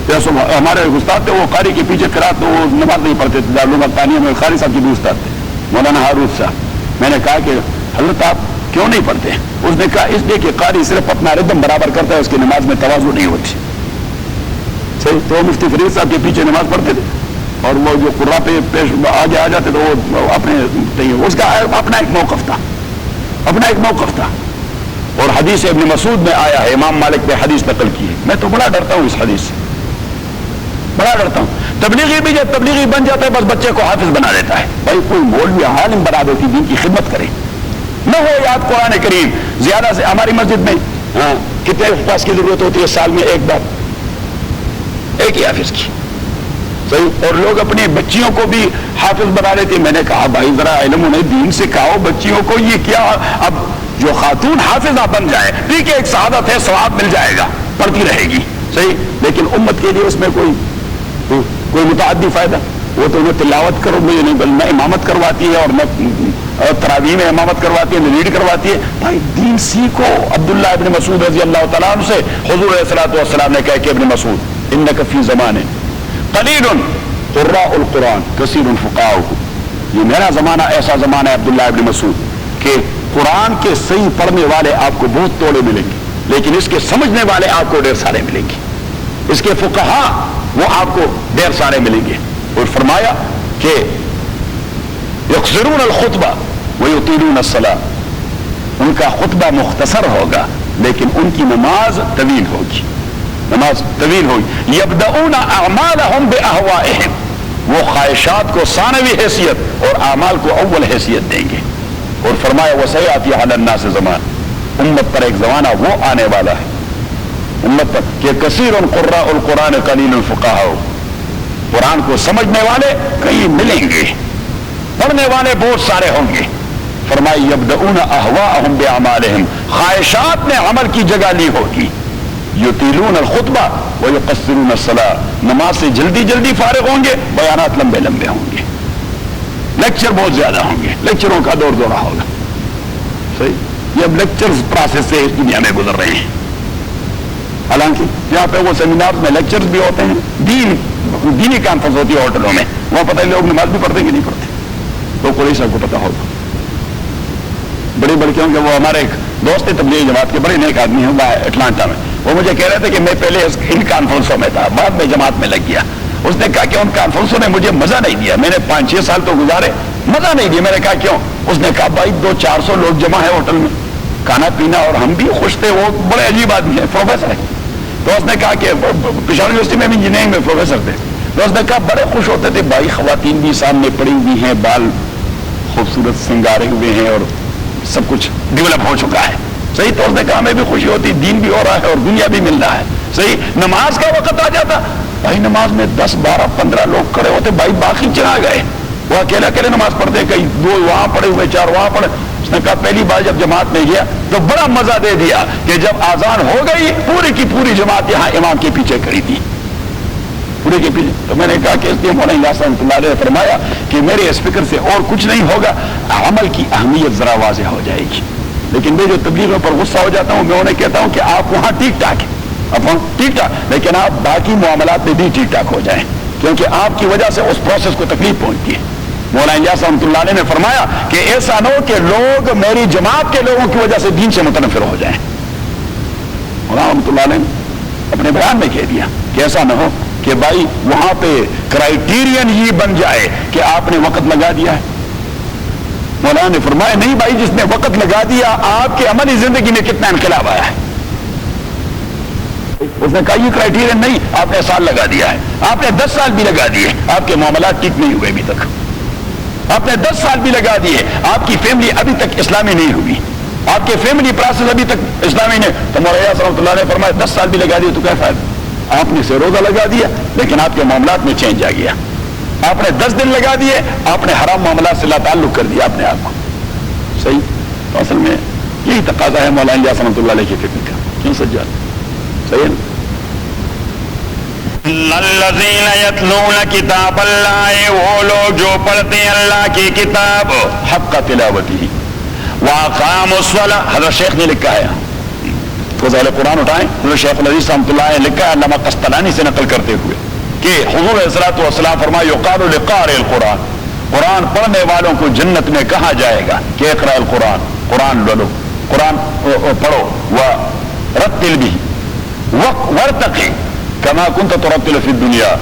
ہمارے استاد تھے, وہ قاری کے پیچھے قرات, تو وہ نماز نہیں پڑھتے تھے. دارالعلوم ثانیہ میں قاری صاحب کے بھی استاد تھے, مولانا ہارون صاحب. میں نے کہا کہ حضرت آپ کیوں نہیں پڑھتے؟ اس نے کہا اس لیے کہ قاری صرف اپنا ردم برابر کرتا ہے, اس کی نماز میں تواضع نہیں ہوتی. صحیح, تو مفتی فرید صاحب کے پیچھے نماز پڑھتے تھے, اور وہ جو قرآ پہ پیش آگے آ جاتے تو وہ اپنے, اس کا اپنا ایک موقف تھا, اپنا ایک موقف تھا. اور حدیث ابن مسعود میں آیا ہے, امام مالک نے حدیث نقل کی ہے. میں تو بڑا ڈرتا ہوں اس حدیث سے, بڑا ڈرتا ہوں. تبلیغی بھی جب تبلیغی بن جاتا ہے بس بچے کو حافظ بنا دیتا ہے. بھائی کوئی مولوی عالم بنا دیتی, دین کی خدمت کرے, نہ ہو یاد قرآن کریم. زیادہ سے ہماری مسجد میں کتنے پاس کی ضرورت ہوتی ہے سال میں ایک بار, ایک ہی حافظ کی. صحیح, اور لوگ اپنی بچیوں کو بھی حافظ بنا لیتے. میں نے کہا بھائی ذرا علم انہیں دین سکھاؤ بچیوں کو. یہ کیا, اب جو خاتون حافظہ بن جائے ٹھیک ہے, ایک سعادت ہے, ثواب مل جائے گا, پڑھتی رہے گی. صحیح, لیکن امت کے لیے اس میں کوئی متعدی فائدہ. وہ تو انہیں تلاوت کرو نہ امامت کرواتی ہے, اور نہ تراویح میں امامت کرواتی ہے, نہ لیڈ کرواتی ہے. بھائی دین سیکھو. عبداللہ ابن مسعود رضی اللہ تعالیٰ عنہ سے حضور علیہ السلام نے کہا کہ ابن مسعود انک فی زمانے قلیل قراء القرآن کثیر فقہاؤہ. یہ میرا زمانہ ایسا زمانہ ہے عبداللہ ابن مسعود کہ قرآن کے صحیح پڑھنے والے آپ کو بہت توڑے ملیں گے, لیکن اس کے سمجھنے والے آپ کو ڈھیر سارے ملیں گے. اس کے فقہا وہ آپ کو ڈھیر سارے ملیں گے. اور فرمایا کہ یقصرون الخطبہ ویطیلون الصلاۃ, ان کا خطبہ مختصر ہوگا لیکن ان کی نماز طویل ہوگی, نماز طویل ہوگی. یبدؤون اعمالهم باہوائہم, وہ خواہشات کو ثانوی حیثیت اور اعمال کو اول حیثیت دیں گے. اور فرمایا وسیاتی علی الناس زمان، امت پر ایک زمانہ وہ آنے والا ہے امت پر کہ کثیر قراء القرآن قلیل الفقہاء، قرآن کو سمجھنے والے کئی ملیں گے، پڑھنے والے بہت سارے ہوں گے. فرمائی یبدؤون اہواءہم باعمالہم، خواہشات نے عمل کی جگہ لی ہوگی. یطیلون الخطبہ ویقصرون الصلاۃ، نماز سے جلدی جلدی فارغ ہوں گے، بیانات لمبے لمبے ہوں گے، لیکچر بہت زیادہ ہوں گے، لیکچروں کا دور دورہ ہوگا. صحیح، یہ اب لیکچرز پروسیس سے اس دنیا میں گزر رہے ہیں. حالانکہ یہاں پہ وہ سیمینار میں لیکچرز بھی ہوتے ہیں، دینی کانفرنس ہوتی ہے ہوٹلوں میں، وہاں پتہ ہے لوگ نماز بھی پڑھتے کہ نہیں پڑھتے، تو کوئی سب کو پتہ ہوگا. بڑی بڑکیوں کے وہ ہمارے ایک دوست تبلیغی جماعت کے بڑے نیک آدمی ہیں اٹلانٹا میں، وہ مجھے کہہ رہے تھے کہ میں پہلے ان کانفرنسوں میں تھا، بعد میں جماعت میں لگ گیا. اس نے کہا کہ ان کانفرنسوں نے مجھے مزہ نہیں دیا، میں نے 5-6 سال تو گزارے، مزہ نہیں دیا. میں نے کہا کیوں؟ اس نے کہا بھائی 200-400 لوگ جمع ہے ہوٹل میں، کھانا پینا، اور ہم بھی خوش تھے. وہ بڑے عجیب آدمی ہیں، پروفیسر ہے. تو اس نے کہا کہ پشاور یونیورسٹی میں بھی انجینئرنگ میں پروفیسر تھے. تو اس نے کہا بڑے خوش ہوتے تھے بھائی، خواتین بھی سامنے پڑی ہوئی ہیں، بال خوبصورت سنگارے ہوئے ہیں، اور سب کچھ ڈیولپ ہو چکا ہے. صحیح. تو اس نے کہا ہمیں بھی خوشی ہوتی، دین بھی ہو رہا ہے اور دنیا بھی مل رہا ہے. صحیح. نماز کا وقت آ جاتا بھائی، نماز میں 10-12-15 لوگ کھڑے ہوتے، بھائی باقی چلا گئے، وہ اکیلا اکیلے نماز پڑھتے، کئی 2 وہاں پڑے ہوئے، 4 وہاں پڑے. اس نے کہا پہلی بار جب جماعت میں گیا تو بڑا مزہ دے دیا کہ جب آزان ہو گئی پوری کی پوری جماعت یہاں امام کے پیچھے کھڑی تھی، پورے کے پیچھے. تو میں نے کہا کہ اس لیے مولانا الیاس رحمۃ اللہ علیہ نے فرمایا کہ میرے اس فکر سے اور کچھ نہیں ہوگا، عمل کی اہمیت ذرا واضح ہو جائے گی. لیکن میں جو تبلیغوں پر غصہ ہو جاتا ہوں، میں انہیں کہتا ہوں کہ آپ وہاں ٹھیک ٹھاک ہیں، اب وہاں ٹھیک ٹھاک، لیکن آپ باقی معاملات میں بھی ٹھیک ٹھاک ہو جائیں، کیونکہ آپ کی وجہ سے اس پروسیس کو تکلیف پہنچتی ہے. مولانا الیاس رحمۃ اللہ علیہ نے فرمایا کہ ایسا نہ ہو کہ لوگ میری جماعت کے لوگوں کی وجہ سے دین سے متنفر ہو جائیں. مولانا رحمۃ اللہ علیہ نے اپنے بیان میں کہہ دیا کہ ایسا نہ ہو کہ بھائی وہاں پہ کرائیٹیرین یہ بن جائے کہ آپ نے وقت لگا دیا ہے. مولانا نے فرمایا نہیں بھائی، جس نے وقت لگا دیا، آپ کے عملی زندگی میں کتنا انقلاب آیا ہے. اس نے کہا یہ کرائیٹیرین نہیں، آپ نے سال لگا دیا ہے، آپ نے 10 سال بھی لگا دیے، آپ کے معاملات ٹھیک نہیں ہوئے ابھی تک. آپ نے 10 سال بھی لگا دیے، آپ کی فیملی ابھی تک اسلامی نہیں ہوئی، آپ کے فیملی پروسیس ابھی تک اسلامی نہیں. تو مولانا الیاس رحمۃ اللہ نے فرمایا 10 سال بھی لگا دیے تو کیا فائدہ؟ آپ نے سے روزہ لگا دیا لیکن آپ کے معاملات میں چینج آ گیا. آپ نے 10 دن لگا دیے، آپ نے حرام معاملات سے لا تعلق کر دیا اپنے آپ کو. صحیح. تو اصل میں یہی تقاضا ہے مولانا الیاس رحمۃ اللہ علیہ کی فکر کا. کیوں سجاد؟ صحیح ہے. الذین یتلون کتاب اللہ، وہ لوگ جو پڑھتے ہیں اللہ کی کتاب حق تلاوتہ واقاموا الصلاۃ. حضرت شیخ نے لکھا ہے، فضائل قرآن اٹھائیں، حضرت شیخ العزیز رحمۃ اللہ نے لکھا ہے علامہ قسطلانی سے نقل کرتے ہوئے کہ حضور علیہ الصلوۃ والسلام فرمایا یقال لقارئ القرآن، قرآن پڑھنے والوں کو جنت میں کہا جائے گا کہ اقرأ القرآن، قرآن لو، قرآن پڑھو، ورتل به وارتقی کما کنت ترتل فی الدنیا،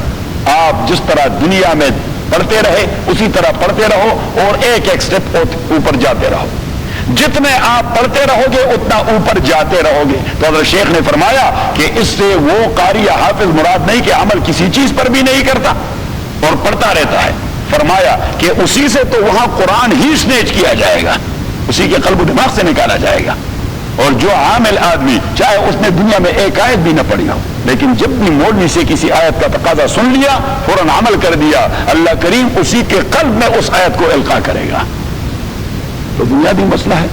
آپ جس طرح دنیا میں پڑھتے رہے اسی طرح پڑھتے رہو اور ایک ایک سٹیپ اوپر جاتے رہو. جتنے آپ پڑھتے رہو گے اتنا اوپر جاتے رہو گے. تو حضرت شیخ نے فرمایا کہ اس سے وہ قاری یا حافظ مراد نہیں کہ عمل کسی چیز پر بھی نہیں کرتا اور پڑھتا رہتا ہے. فرمایا کہ اسی سے تو وہاں قرآن ہی سنیچ کیا جائے گا، اسی کے قلب و دماغ سے نکالا جائے گا. اور جو عامل آدمی چاہے اس نے دنیا میں ایک آیت بھی نہ پڑھی ہو، لیکن جب بھی مولوی سے کسی آیت کا تقاضا سن لیا فوراً عمل کر دیا، اللہ کریم اسی کے قلب میں اس آیت کو القاء کرے گا. تو بنیادی مسئلہ ہے